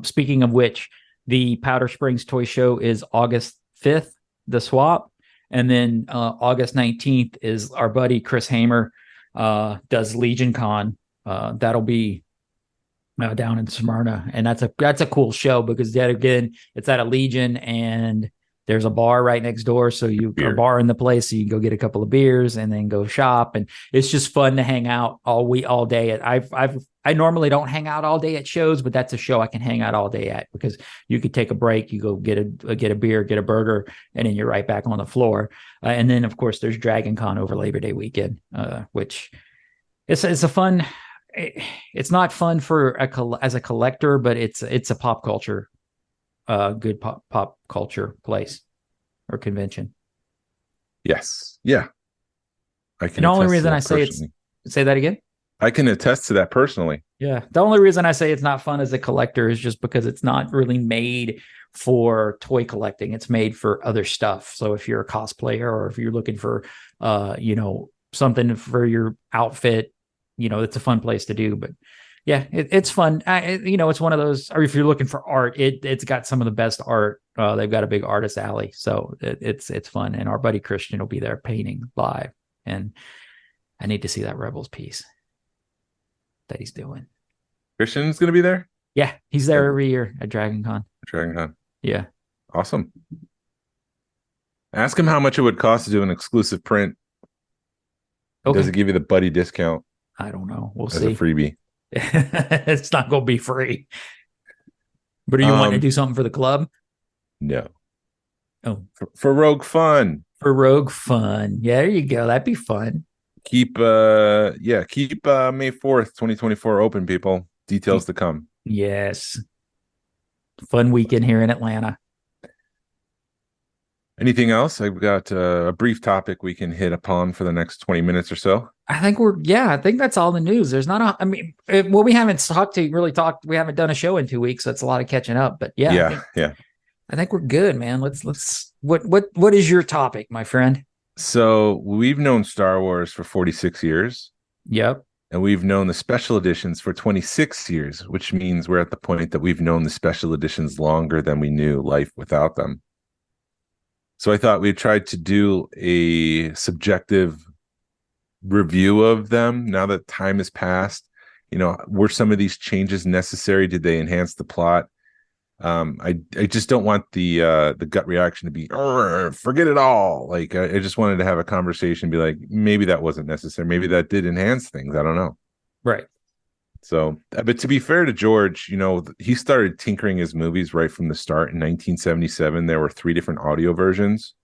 Speaking of which, the Powder Springs Toy Show is August 5th, the swap. And then August 19th is our buddy Chris Hamer does Legion Con. That'll be down in Smyrna. And that's a cool show, because yet again, it's at a Legion, and there's a bar right next door. So a bar in the place, so you can go get a couple of beers and then go shop. And it's just fun to hang out all day. I normally don't hang out all day at shows, but that's a show I can hang out all day at, because you could take a break, you go get a beer, get a burger, and then you're right back on the floor. And then of course there's Dragon Con over Labor Day weekend, which it's a fun. It's not fun for as a collector, but it's a pop culture, good pop culture place or convention. Yes. Yeah. I can. And the only reason I say say that again. I can attest to that personally. Yeah. The only reason I say it's not fun as a collector is just because it's not really made for toy collecting. It's made for other stuff. So if you're a cosplayer, or if you're looking for, something for your outfit, it's a fun place to do. But yeah, it's fun. It's one of those, or if you're looking for art, it's got some of the best art. They've got a big artist alley. So it's fun. And our buddy Christian will be there painting live. And I need to see that Rebels piece that he's doing. Christian's going to be there? Yeah, he's there every year at Dragon Con. Yeah. Awesome. Ask him how much it would cost to do an exclusive print. Okay. Does it give you the buddy discount? I don't know. We'll see. As a freebie. It's not going to be free. But are you wanting to do something for the club? No. Oh. For Rogue Fun. For Rogue Fun. Yeah, there you go. That'd be fun. Keep May 4th, 2024 open, people. Details to come. Yes. Fun weekend here in Atlanta. Anything else? I've got a brief topic we can hit upon for the next 20 minutes or so. I think that's all the news. There's not we haven't we haven't done a show in 2 weeks, so it's a lot of catching up, but yeah. I think we're good, man. Let's what is your topic, my friend? So we've known Star Wars for 46 years. Yep. And we've known the special editions for 26 years, which means we're at the point that we've known the special editions longer than we knew life without them. So I thought we tried to do a subjective review of them now that time has passed. Were some of these changes necessary? Did they enhance the plot? I just don't want the gut reaction to be forget it all. Like I just wanted to have a conversation and be like, maybe that wasn't necessary, maybe that did enhance things, I don't know. Right. So, but to be fair to George, he started tinkering his movies right from the start. In 1977 there were 3 different audio versions.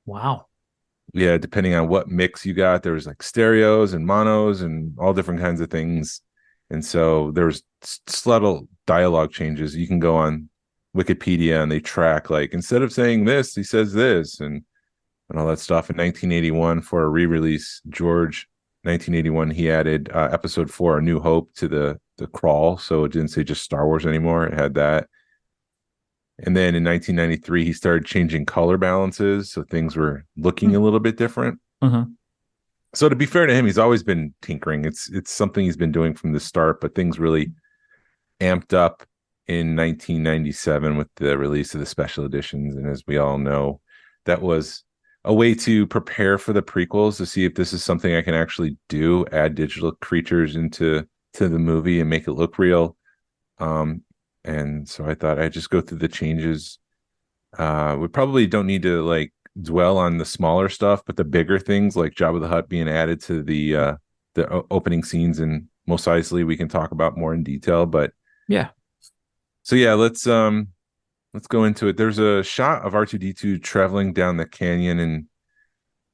Wow. Yeah, depending on what mix you got, there was like stereos and monos and all different kinds of things. And so there was subtle dialogue changes. You can go on Wikipedia and they track, like, instead of saying this, he says this, and all that stuff. In 1981, for a re-release, 1981, he added episode 4, A New Hope, to the crawl. So it didn't say just Star Wars anymore. It had that. And then in 1993, he started changing color balances. So things were looking a little bit different. Mm-hmm. So to be fair to him, he's always been tinkering. It's something he's been doing from the start, but things really amped up in 1997 with the release of the special editions. And as we all know, that was a way to prepare for the prequels, to see if this is something I can actually do, add digital creatures into the movie and make it look real. And so I thought I'd just go through the changes. We probably don't need to dwell on the smaller stuff, but the bigger things like Jabba the Hutt being added to the opening scenes in Mos Eisley, we can talk about more in detail. But yeah, so yeah, let's go into it. There's a shot of R2-D2 traveling down the canyon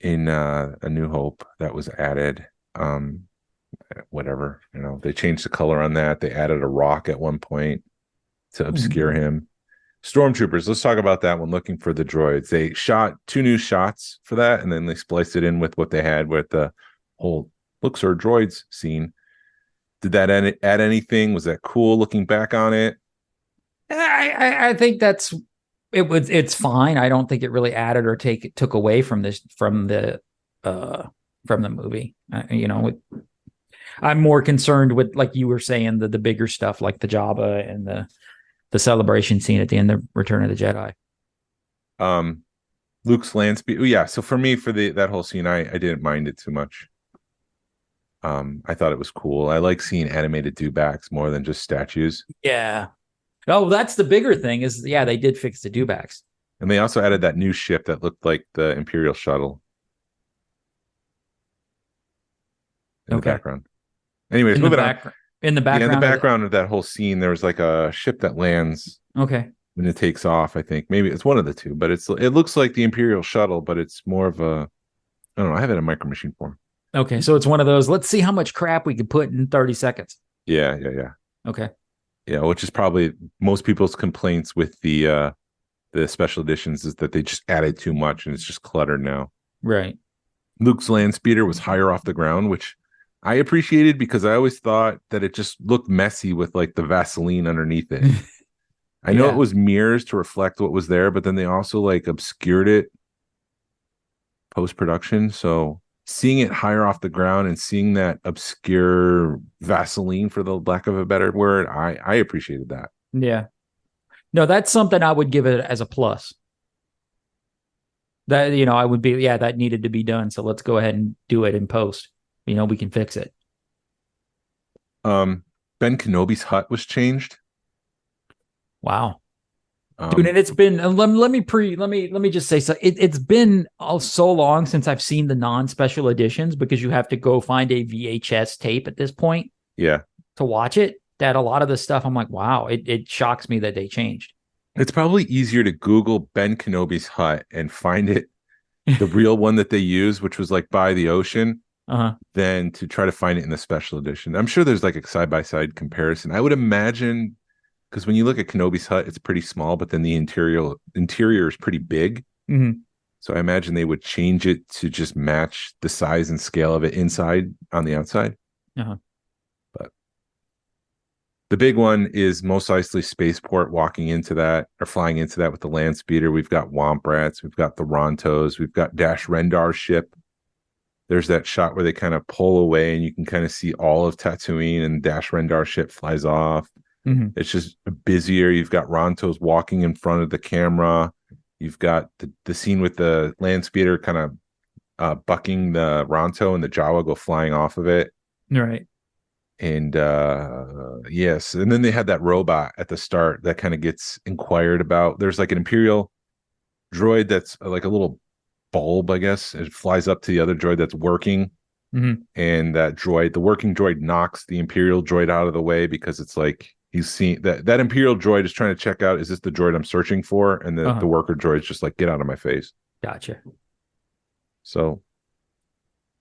in A New Hope that was added. Whatever, they changed the color on that. They added a rock at one point to obscure him. Stormtroopers, let's talk about that one. Looking for the droids. They shot 2 new shots for that, and then they spliced it in with what they had with the whole looks are droids scene. Did that add anything? Was that cool looking back on it? I think it's fine. I don't think it really added or took away from the movie. I'm more concerned with, like you were saying, the bigger stuff like the Jabba and the celebration scene at the end of Return of the Jedi. Luke's land speed. Yeah. So for me, for that whole scene, I didn't mind it too much. I thought it was cool. I like seeing animated dewbacks more than just statues. Yeah. Oh, that's the bigger thing is, yeah, they did fix the dewbacks. And they also added that new ship that looked like the Imperial shuttle in the background. Anyways, moving on. In the background. Yeah, in the background of that whole scene, there was like a ship that lands. Okay. When it takes off, I think maybe it's one of the two, but it looks like the Imperial shuttle, but it's more of a, I don't know. I have it in Micro Machine form. Okay, so it's one of those. Let's see how much crap we could put in 30 seconds. Yeah. Okay. Yeah, which is probably most people's complaints with the special editions is that they just added too much and it's just cluttered now. Right. Luke's land speeder was higher off the ground, which I appreciated because I always thought that it just looked messy with like the Vaseline underneath it. I know it was mirrors to reflect what was there, but then they also like obscured it post-production. So seeing it higher off the ground and seeing that obscure Vaseline, for the lack of a better word, I appreciated that. Yeah. No, that's something I would give it as a plus. That, I would be, that needed to be done. So let's go ahead and do it in post. We can fix it. Ben Kenobi's hut was changed. Wow. Dude, and it's been, let me just say, so it's been so long since I've seen the non-special editions, because you have to go find a VHS tape at this point. Yeah. To watch it, that a lot of the stuff, I'm like, wow, it shocks me that they changed. It's probably easier to Google Ben Kenobi's hut and find it, the real one that they use, which was like by the ocean, than to try to find it in the special edition. I'm sure there's like a side-by-side comparison. I would imagine, because when you look at Kenobi's hut, it's pretty small, but then the interior is pretty big. Mm-hmm. So I imagine they would change it to just match the size and scale of it inside on the outside. But the big one is Mos Eisley Spaceport, walking into that or flying into that with the land speeder. We've got Womp Rats, we've got the Rontos, we've got Dash Rendar's ship. There's that shot where they kind of pull away and you can kind of see all of Tatooine, and Dash Rendar's ship flies off. Mm-hmm. It's just busier. You've got Rontos walking in front of the camera. You've got the scene with the land speeder kind of bucking the Ronto, and the Jawa go flying off of it. Right. And yes, and then they had that robot at the start that kind of gets inquired about. There's like an Imperial droid that's like a little bulb, I guess. It flies up to the other droid that's working. Mm-hmm. And the working droid knocks the Imperial droid out of the way, because it's like he's seen that Imperial droid is trying to check out, is this the droid I'm searching for? And the worker droid's just like, get out of my face. Gotcha. So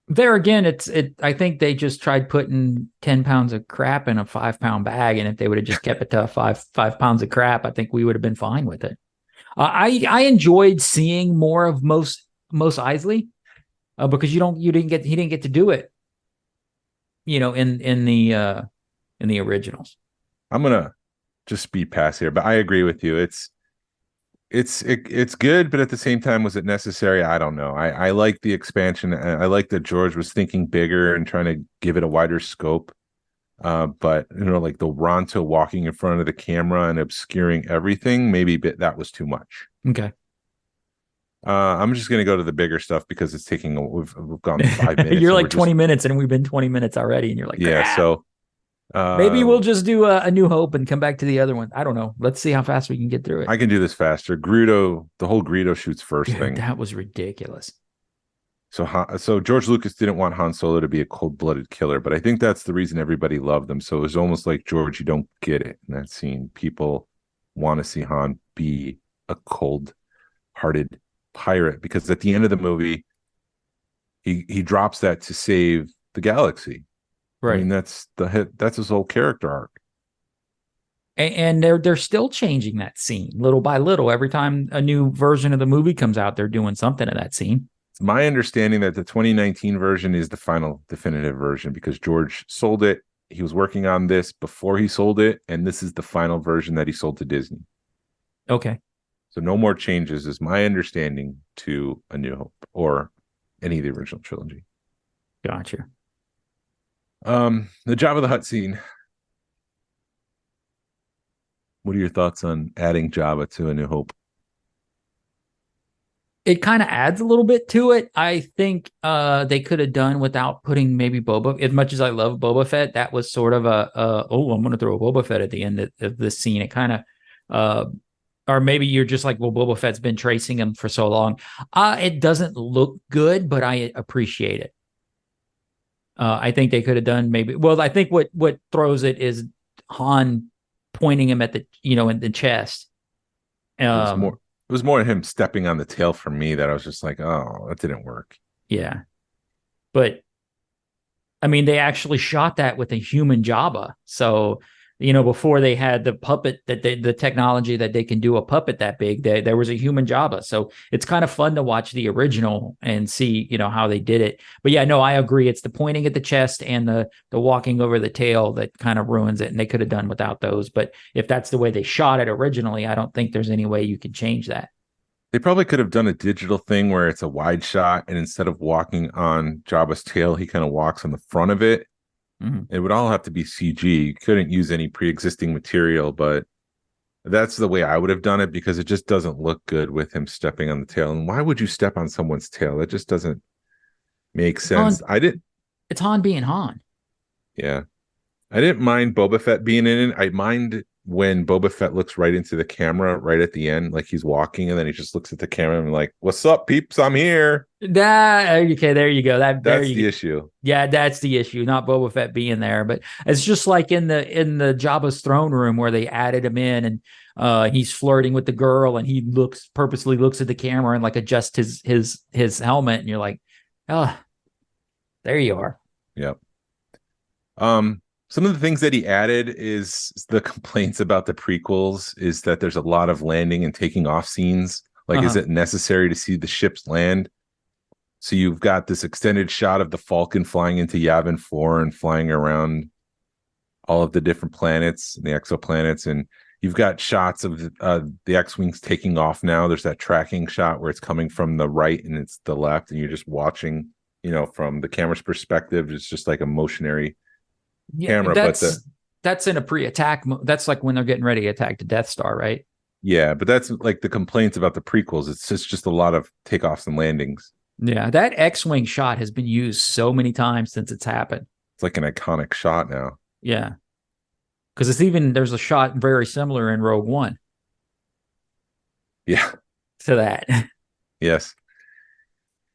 there again, I think they just tried putting 10 pounds of crap in a 5-pound bag. And if they would have just kept it to 5 pounds of crap, I think we would have been fine with it. I enjoyed seeing more of Mos Eisley, because he didn't get to do it, in the originals. I'm gonna just speed past here, but I agree with you. It's good, but at the same time, was it necessary? I don't know. I like the expansion. I like that George was thinking bigger and trying to give it a wider scope. But like the Ronto walking in front of the camera and obscuring everything, maybe that was too much. Okay. I'm just gonna go to the bigger stuff because it's taking. We've gone 5 minutes. You're like 20 minutes, and we've been 20 minutes already, and you're like, yeah. So maybe we'll just do a New Hope and come back to the other one. I don't know. Let's see how fast we can get through it. I can do this faster. The whole Greedo shoots first thing. That was ridiculous. So George Lucas didn't want Han Solo to be a cold-blooded killer, but I think that's the reason everybody loved him. So it was almost like, George, you don't get it in that scene. People want to see Han be a cold-hearted pirate, because at the end of the movie, he drops that to save the galaxy. I mean, that's his whole character arc. And they're still changing that scene little by little. Every time a new version of the movie comes out, they're doing something to that scene. It's my understanding that the 2019 version is the final definitive version because George sold it. He was working on this before he sold it, and this is the final version that he sold to Disney. Okay. So no more changes is my understanding to A New Hope or any of the original trilogy. Gotcha. The Jabba the Hutt scene. What are your thoughts on adding Jabba to A New Hope? It kind of adds a little bit to it. I think they could have done without putting maybe Boba. As much as I love Boba Fett, that was sort of I'm going to throw a Boba Fett at the end of this scene. It kind of, or maybe you're just like, well, Boba Fett's been tracing him for so long. It doesn't look good, but I appreciate it. I think they could have done maybe. Well, I think what throws it is Han pointing him at the in the chest. It was more him stepping on the tail for me that I was just like, oh, that didn't work. Yeah, but I mean, they actually shot that with a human Jabba. So before they had the puppet the technology that they can do a puppet that big, there was a human Jabba. So it's kind of fun to watch the original and see, how they did it. But yeah, no, I agree. It's the pointing at the chest and the walking over the tail that kind of ruins it. And they could have done without those. But if that's the way they shot it originally, I don't think there's any way you can change that. They probably could have done a digital thing where it's a wide shot, and instead of walking on Jabba's tail, he kind of walks on the front of it. It would all have to be CG. You couldn't use any pre-existing material, but that's the way I would have done it because it just doesn't look good with him stepping on the tail. And why would you step on someone's tail? That just doesn't make sense. It's Han being Han. Yeah. I didn't mind Boba Fett being in it. I mind when Boba Fett looks right into the camera right at the end, like he's walking, and then he just looks at the camera and like, "What's up, peeps? I'm here." Okay, there you go. That's the issue. Yeah, that's the issue, not Boba Fett being there. But it's just like in the Jabba's throne room where they added him in, and he's flirting with the girl, and he purposely looks at the camera and like adjusts his helmet, and you're like, oh, there you are. Yep. Some of the things that he added is the complaints about the prequels is that there's a lot of landing and taking off scenes. Like, is it necessary to see the ships land? So you've got this extended shot of the Falcon flying into Yavin 4 and flying around all of the different planets and the exoplanets. And you've got shots of the X-Wings taking off now. There's that tracking shot where it's coming from the right and it's the left. And you're just watching, from the camera's perspective. It's just like a motionary camera. That's in a pre-attack. That's like when they're getting ready to attack the Death Star, right? Yeah, but that's like the complaints about the prequels. It's just a lot of takeoffs and landings. Yeah, that X-Wing shot has been used so many times since it's happened. It's like an iconic shot now. Yeah, because there's a shot very similar in Rogue One. Yeah. To that. Yes.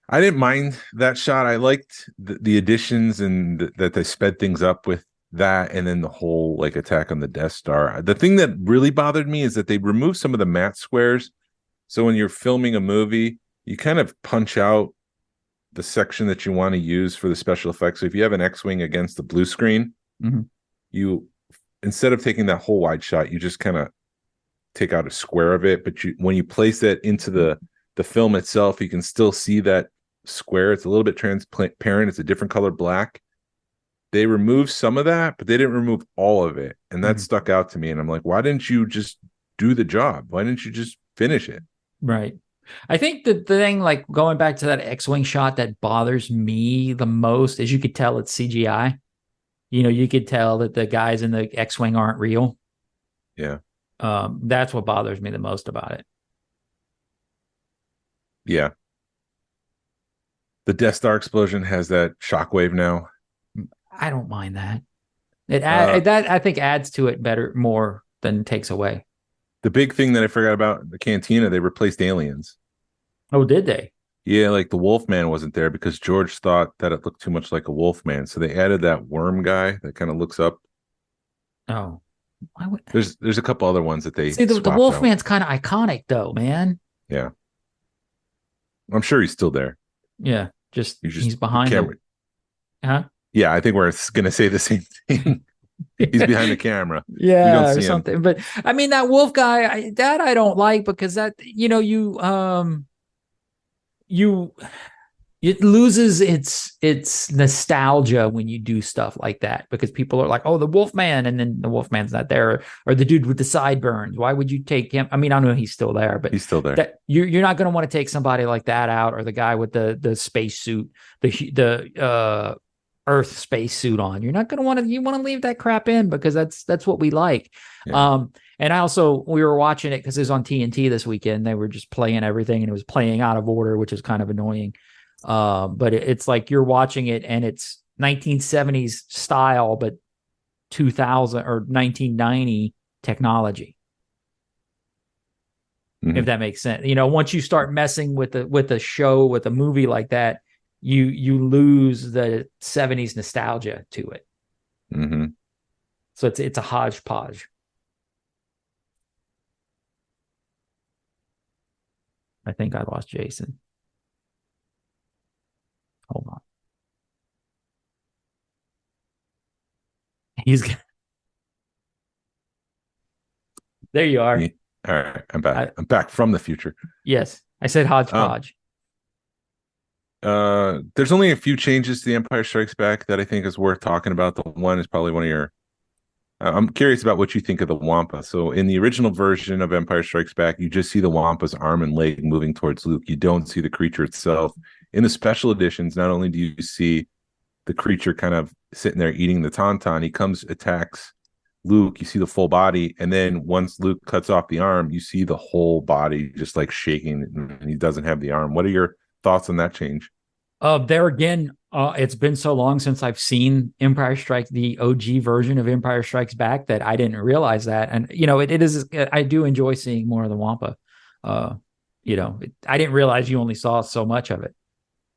I didn't mind that shot. I liked the additions and that they sped things up with that, and then the whole like attack on the Death Star. The thing that really bothered me is that they removed some of the matte squares. So when you're filming a movie, you kind of punch out the section that you want to use for the special effects. So if you have an X-Wing against the blue screen, you, instead of taking that whole wide shot, you just kind of take out a square of it. But when you place it into the film itself, you can still see that square. It's a little bit transparent. It's a different color black. They removed some of that, but they didn't remove all of it. And that stuck out to me. And I'm like, why didn't you just do the job? Why didn't you just finish it? Right. I think the thing, like going back to that X-Wing shot that bothers me the most is you could tell it's CGI. You could tell that the guys in the X-Wing aren't real. Yeah. That's what bothers me the most about it. Yeah. The Death Star explosion has that shockwave now. I don't mind that. That I think adds to it more than takes away. The big thing that I forgot about the cantina, they replaced aliens. Oh, did they? Yeah, like the Wolfman wasn't there because George thought that it looked too much like a Wolfman. So they added that worm guy that kind of looks up. Oh. There's a couple other ones that they see. The Wolfman's kind of iconic though, man. Yeah. I'm sure he's still there. Yeah. Just You just he's behind camera. Huh? Yeah, I think we're gonna say the same thing. He's behind the camera. We don't Yeah, or see him. something. But I mean, that wolf guy, that I don't like because that you it loses its nostalgia when you do stuff like that because people are like, oh, the Wolfman, and then the Wolfman's not there, or the dude with the sideburns. Why would you take him? I mean, I know he's still there, but He's still there. that you're not going to want to take somebody like that out, or the guy with the space suit, the Earth space suit on. You're not going to want to. You want to leave that crap in because that's what we like. Yeah. And we were watching it because it was on TNT this weekend. They were just playing everything, and it was playing out of order, which is kind of annoying. But it's like you're watching it and it's 1970s style, but 2000 or 1990 technology. Mhm. If that makes sense. Once you start messing with a show, with a movie like that, you lose the 70s nostalgia to it. Mm-hmm. So it's a hodgepodge. I think I lost Jason. Hold on. There you are. Yeah. All right, I'm back. I'm back from the future. Yes, I said hodgepodge. There's only a few changes to The Empire Strikes Back that I think is worth talking about. The one is probably one of your. I'm curious about what you think of the Wampa. So in the original version of Empire Strikes Back, you just see the Wampa's arm and leg moving towards Luke. You don't see the creature itself. In the special editions, not only do you see the creature kind of sitting there eating the tauntaun, he comes, attacks Luke. You see the full body, and then once Luke cuts off the arm, you see the whole body just like shaking, and he doesn't have the arm. What are your thoughts on that change? There again, it's been so long since I've seen the OG version of Empire Strikes Back, that I didn't realize that. And it is. I do enjoy seeing more of the Wampa. I didn't realize you only saw so much of it.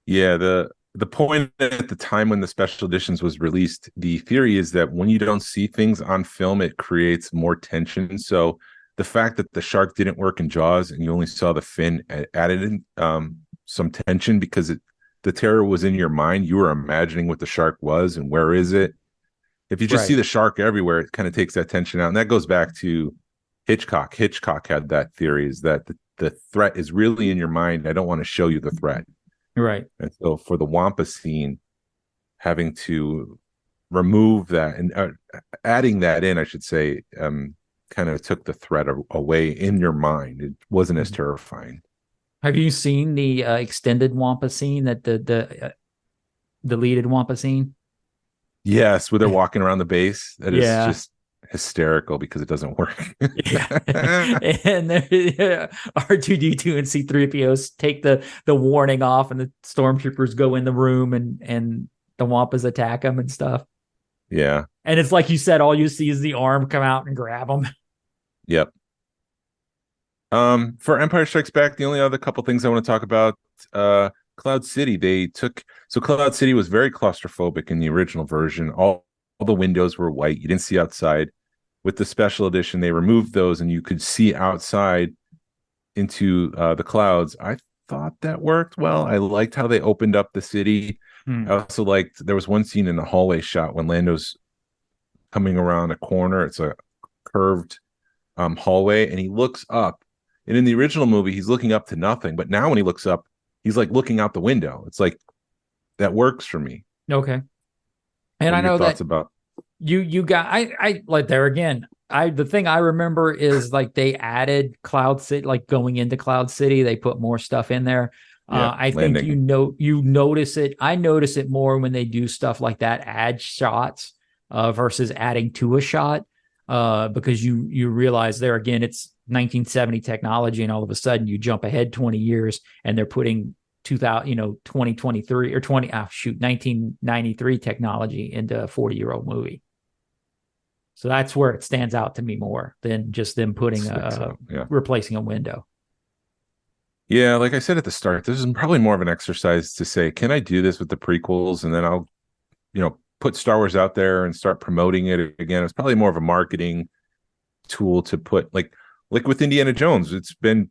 Yeah, the point at the time when the special editions was released, the theory is that when you don't see things on film, it creates more tension. So the fact that the shark didn't work in Jaws and you only saw the fin added in some tension because the terror was in your mind. You were imagining what the shark was and where is it. If you just see the shark everywhere, it kind of takes that tension out. And that goes back to Hitchcock. Hitchcock had that theory, is that the threat is really in your mind. I don't want to show you the threat. Right. And so for the Wampa scene, having to remove that and adding that in, I should say, kind of took the threat away in your mind. It wasn't as terrifying. Have you seen the extended Wampa scene, that the deleted Wampa scene? Yes, where they're walking around the base. That is Yeah. just hysterical because it doesn't work. Yeah. And R2D2 and C3PO take the warning off, and the stormtroopers go in the room, and the Wampas attack them and stuff. Yeah. And it's like you said, all you see is the arm come out and grab them. Yep. For Empire Strikes Back, the only other couple things I want to talk about, Cloud City. So Cloud City was very claustrophobic in the original version. All the windows were white. You didn't see outside. With the special edition, they removed those and you could see outside into the clouds. I thought that worked well. I liked how they opened up the city. I also liked, there was one scene in the hallway shot when Lando's coming around a corner. It's a curved hallway, and he looks up. And in the original movie, he's looking up to nothing. But now when he looks up, he's like looking out the window. It's like, that works for me. Okay. And I know that about you got, I like there again. The thing I remember is like they added Cloud City, like going into Cloud City, they put more stuff in there. I think you notice it. I notice it more when they do stuff like that, add shots versus adding to a shot, because you realize there again, it's 1970 technology, and all of a sudden you jump ahead 20 years and they're putting 2023 or 1993 technology into a 40-year-old movie. So that's where it stands out to me more than just them putting replacing a window. Yeah, like I said at the start, this is probably more of an exercise to say, can I do this with the prequels? And then I'll, put Star Wars out there and start promoting it again. It's probably more of a marketing tool to put like with Indiana Jones. It's been,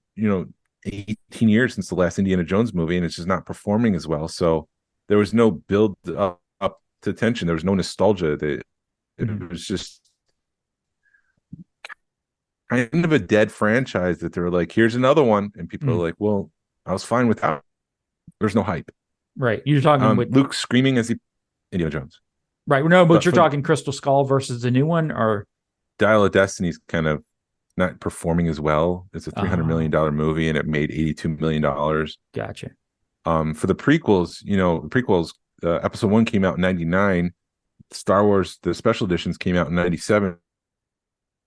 18 years since the last Indiana Jones movie, and it's just not performing as well. So there was no build up to tension. There was no nostalgia. It was just kind of a dead franchise that they were like, here's another one. And people are like, well, I was fine without. There's no hype. Right. You're talking with Luke screaming as he Indiana Jones. Right. No, but you're talking Crystal Skull versus the new one, or Dial of Destiny's kind of not performing as well. It's a $300 million movie and it made $82 million. Gotcha. For the prequels, episode 1 came out in 99. Star Wars, the special editions came out in 97.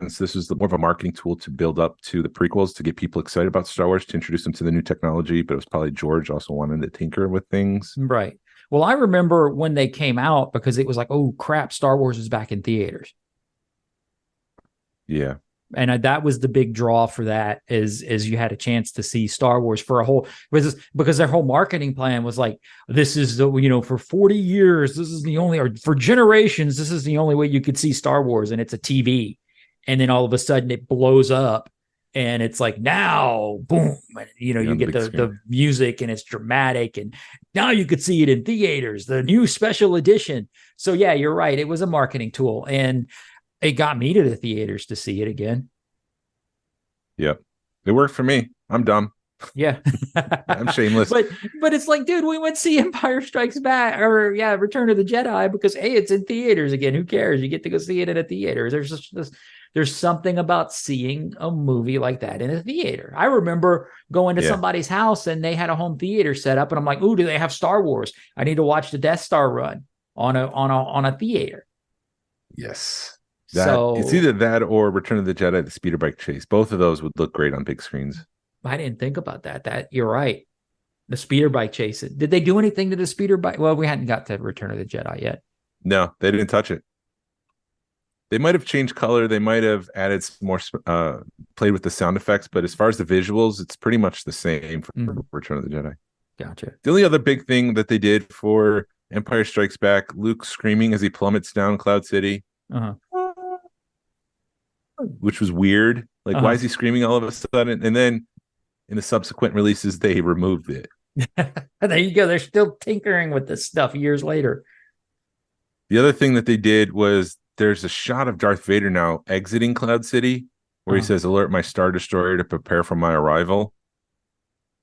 So this was more of a marketing tool to build up to the prequels, to get people excited about Star Wars, to introduce them to the new technology. But it was probably George also wanted to tinker with things. Right. Well, I remember when they came out, because it was like, oh crap, Star Wars is back in theaters. Yeah. And that was the big draw for that, is you had a chance to see Star Wars for a whole, because their whole marketing plan was like, this is the, for 40 years, this is the only, or for generations, this is the only way you could see Star Wars, and it's a TV. And then all of a sudden it blows up and it's like, now, boom, and, you get the music and it's dramatic, and now you could see it in theaters, the new special edition. So yeah, you're right. It was a marketing tool, and it got me to the theaters to see it again. Yep. It worked for me. I'm dumb. Yeah. I'm shameless. But it's like, dude, we went see Empire Strikes Back, or Return of the Jedi, because hey, it's in theaters again. Who cares? You get to go see it in a theater. There's something about seeing a movie like that in a theater. I remember going to somebody's house and they had a home theater set up, and I'm like, ooh, do they have Star Wars? I need to watch the Death Star run on a theater. Yes. It's either that or Return of the Jedi, the speeder bike chase. Both of those would look great on big screens. I didn't think about that. That you're right. The speeder bike chase. Did they do anything to the speeder bike? Well, we hadn't got to Return of the Jedi yet. No, they didn't touch it. They might have changed color. They might have added some more, played with the sound effects. But as far as the visuals, it's pretty much the same for Return of the Jedi. Gotcha. The only other big thing that they did for Empire Strikes Back, Luke screaming as he plummets down Cloud City, which was weird. Like, why is he screaming all of a sudden? And then in the subsequent releases, they removed it. There you go. They're still tinkering with this stuff years later. The other thing that they did was there's a shot of Darth Vader now exiting Cloud City where he says, "Alert my Star Destroyer to prepare for my arrival,"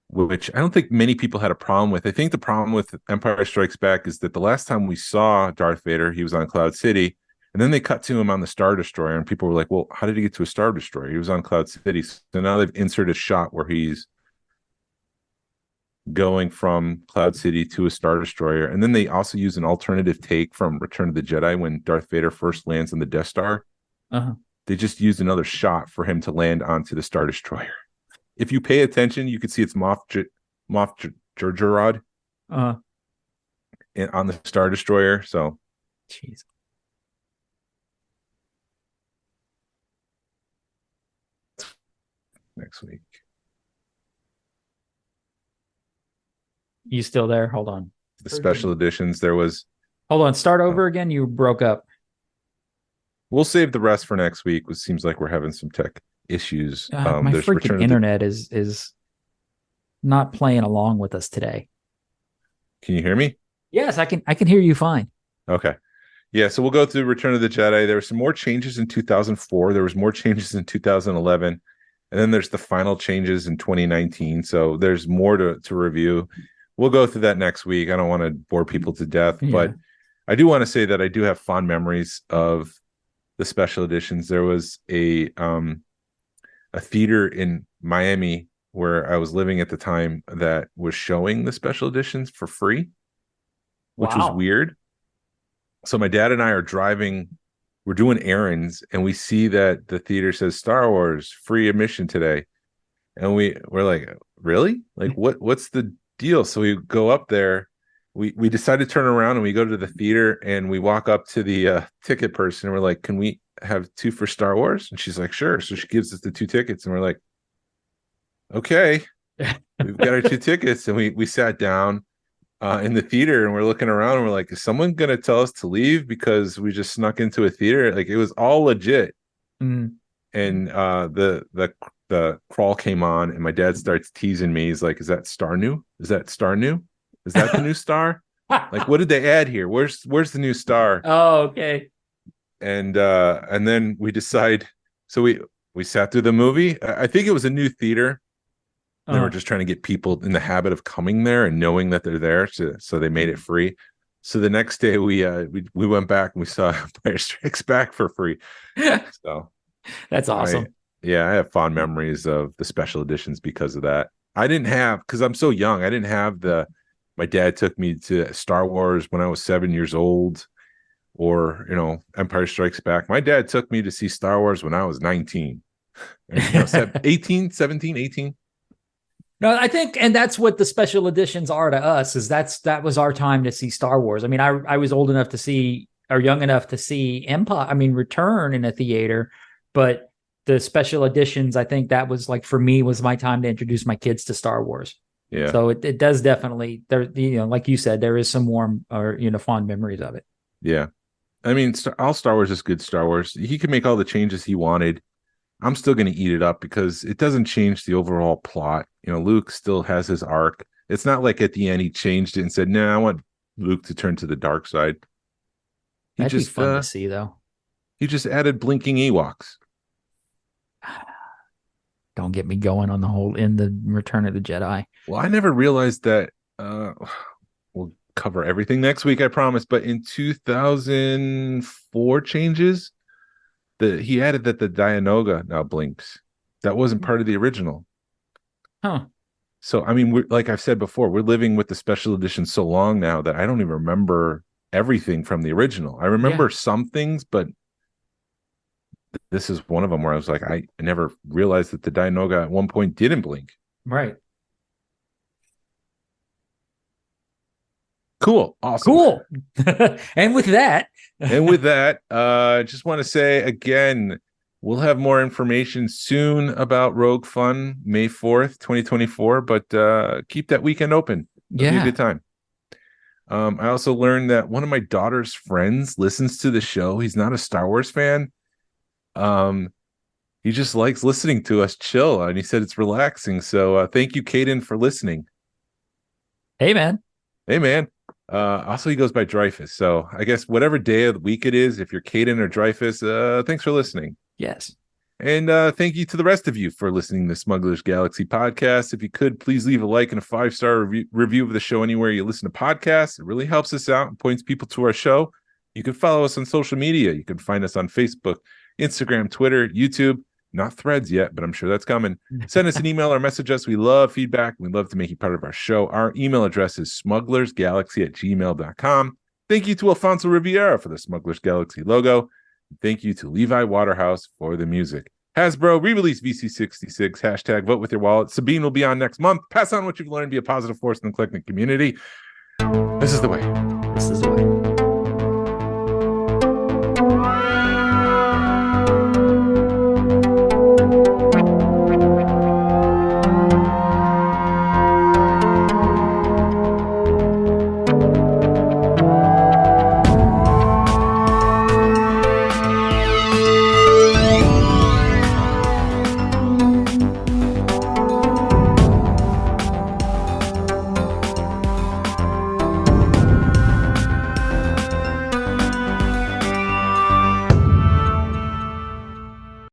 which I don't think many people had a problem with. I think the problem with Empire Strikes Back is that the last time we saw Darth Vader, he was on Cloud City, and then they cut to him on the Star Destroyer, and people were like, well, how did he get to a Star Destroyer? He was on Cloud City. So now they've inserted a shot where he's going from Cloud City to a Star Destroyer. And then they also use an alternative take from Return of the Jedi when Darth Vader first lands on the Death Star. They just used another shot for him to land onto the Star Destroyer. If you pay attention, you can see it's Moff Jerjerrod on the Star Destroyer. So, jeez. Next week. You still there? Hold on. The special editions, there was... Hold on. Start over again. You broke up. We'll save the rest for next week. It seems like we're having some tech issues. My freaking internet is not playing along with us today. Can you hear me? Yes, I can hear you fine. Okay. Yeah, so we'll go through Return of the Jedi. There were some more changes in 2004. There was more changes in 2011. And then there's the final changes in 2019. So there's more to review. We'll go through that next week. I don't want to bore people to death, but I do want to say that I do have fond memories of the special editions. There was a theater in Miami where I was living at the time that was showing the special editions for free, which was weird. So my dad and I are driving, we're doing errands, and we see that the theater says Star Wars free admission today. And we're like, really? Like what's the deal? So we go up there. We decide to turn around and we go to the theater and we walk up to the ticket person and we're like, can we have 2 for Star Wars? And she's like, sure. So she gives us the 2 tickets and we're like, okay, we've got our 2 tickets. And we sat down in the theater and we're looking around and we're like, is someone going to tell us to leave because we just snuck into a theater? Like, it was all legit. And the crawl came on and my dad starts teasing me. He's like, is that Star New? Is that Star New? Is that the new Star? Like, what did they add here? Where's the new star? Oh, okay. And then we decide. So we sat through the movie. I think it was a new theater. They were just trying to get people in the habit of coming there and knowing that they're there. So they made it free. So the next day we went back and we saw Empire Strikes Back for free. So That's awesome. I have fond memories of the special editions because of that. I didn't have, because I'm so young, I didn't have my dad took me to Star Wars when I was 7 years old, or, Empire Strikes Back. My dad took me to see Star Wars when I was 19. 18, 17, 18. No, I think, and that's what the special editions are to us, is that was our time to see Star Wars. I mean, I was old enough to see, or young enough to see Return in a theater, but the special editions, I think that was like, for me, was my time to introduce my kids to Star Wars. Yeah. So it does definitely, there, like you said, there is some warm or, fond memories of it. Yeah. I mean, all Star Wars is good Star Wars. He could make all the changes he wanted. I'm still going to eat it up because it doesn't change the overall plot. Luke still has his arc. It's not like at the end he changed it and said, "No, I want Luke to turn to the dark side." That'd be fun to see, though. He just added blinking Ewoks. Don't get me going on the whole in the Return of the Jedi. Well, I never realized that. We'll cover everything next week, I promise. But in 2004 changes, he added that the Dianoga now blinks. That wasn't part of the original. Huh. So, I mean, like I've said before, we're living with the special edition so long now that I don't even remember everything from the original. I remember some things, but this is one of them where I was like, I never realized that the Dianoga at one point didn't blink. Right. Cool. Awesome. Cool. And with that, just want to say again, we'll have more information soon about Rogue Fun, May 4th, 2024, but keep that weekend open. It'll be a good time. I also learned that one of my daughter's friends listens to the show. He's not a Star Wars fan. He just likes listening to us chill, and he said it's relaxing. So thank you, Caden, for listening. Hey, man. Also, he goes by Dreyfus. So I guess whatever day of the week it is, if you're Caden or Dreyfus, thanks for listening. Yes. And thank you to the rest of you for listening to Smuggler's Galaxy podcast. If you could, please leave a like and a 5-star review of the show anywhere you listen to podcasts. It really helps us out and points people to our show. You can follow us on social media. You can find us on Facebook, Instagram, Twitter, YouTube. Not Threads yet, but I'm sure that's coming. Send us an email or message us. We love feedback. We'd love to make you part of our show. Our email address is smugglersgalaxy@gmail.com. Thank you to Alfonso Riviera for the Smugglers Galaxy logo. Thank you to Levi Waterhouse for the music. Hasbro re-release VC66, hashtag vote with your wallet. Sabine will be on next month. Pass on what you've learned. Be a positive force in the collecting community. This is the way.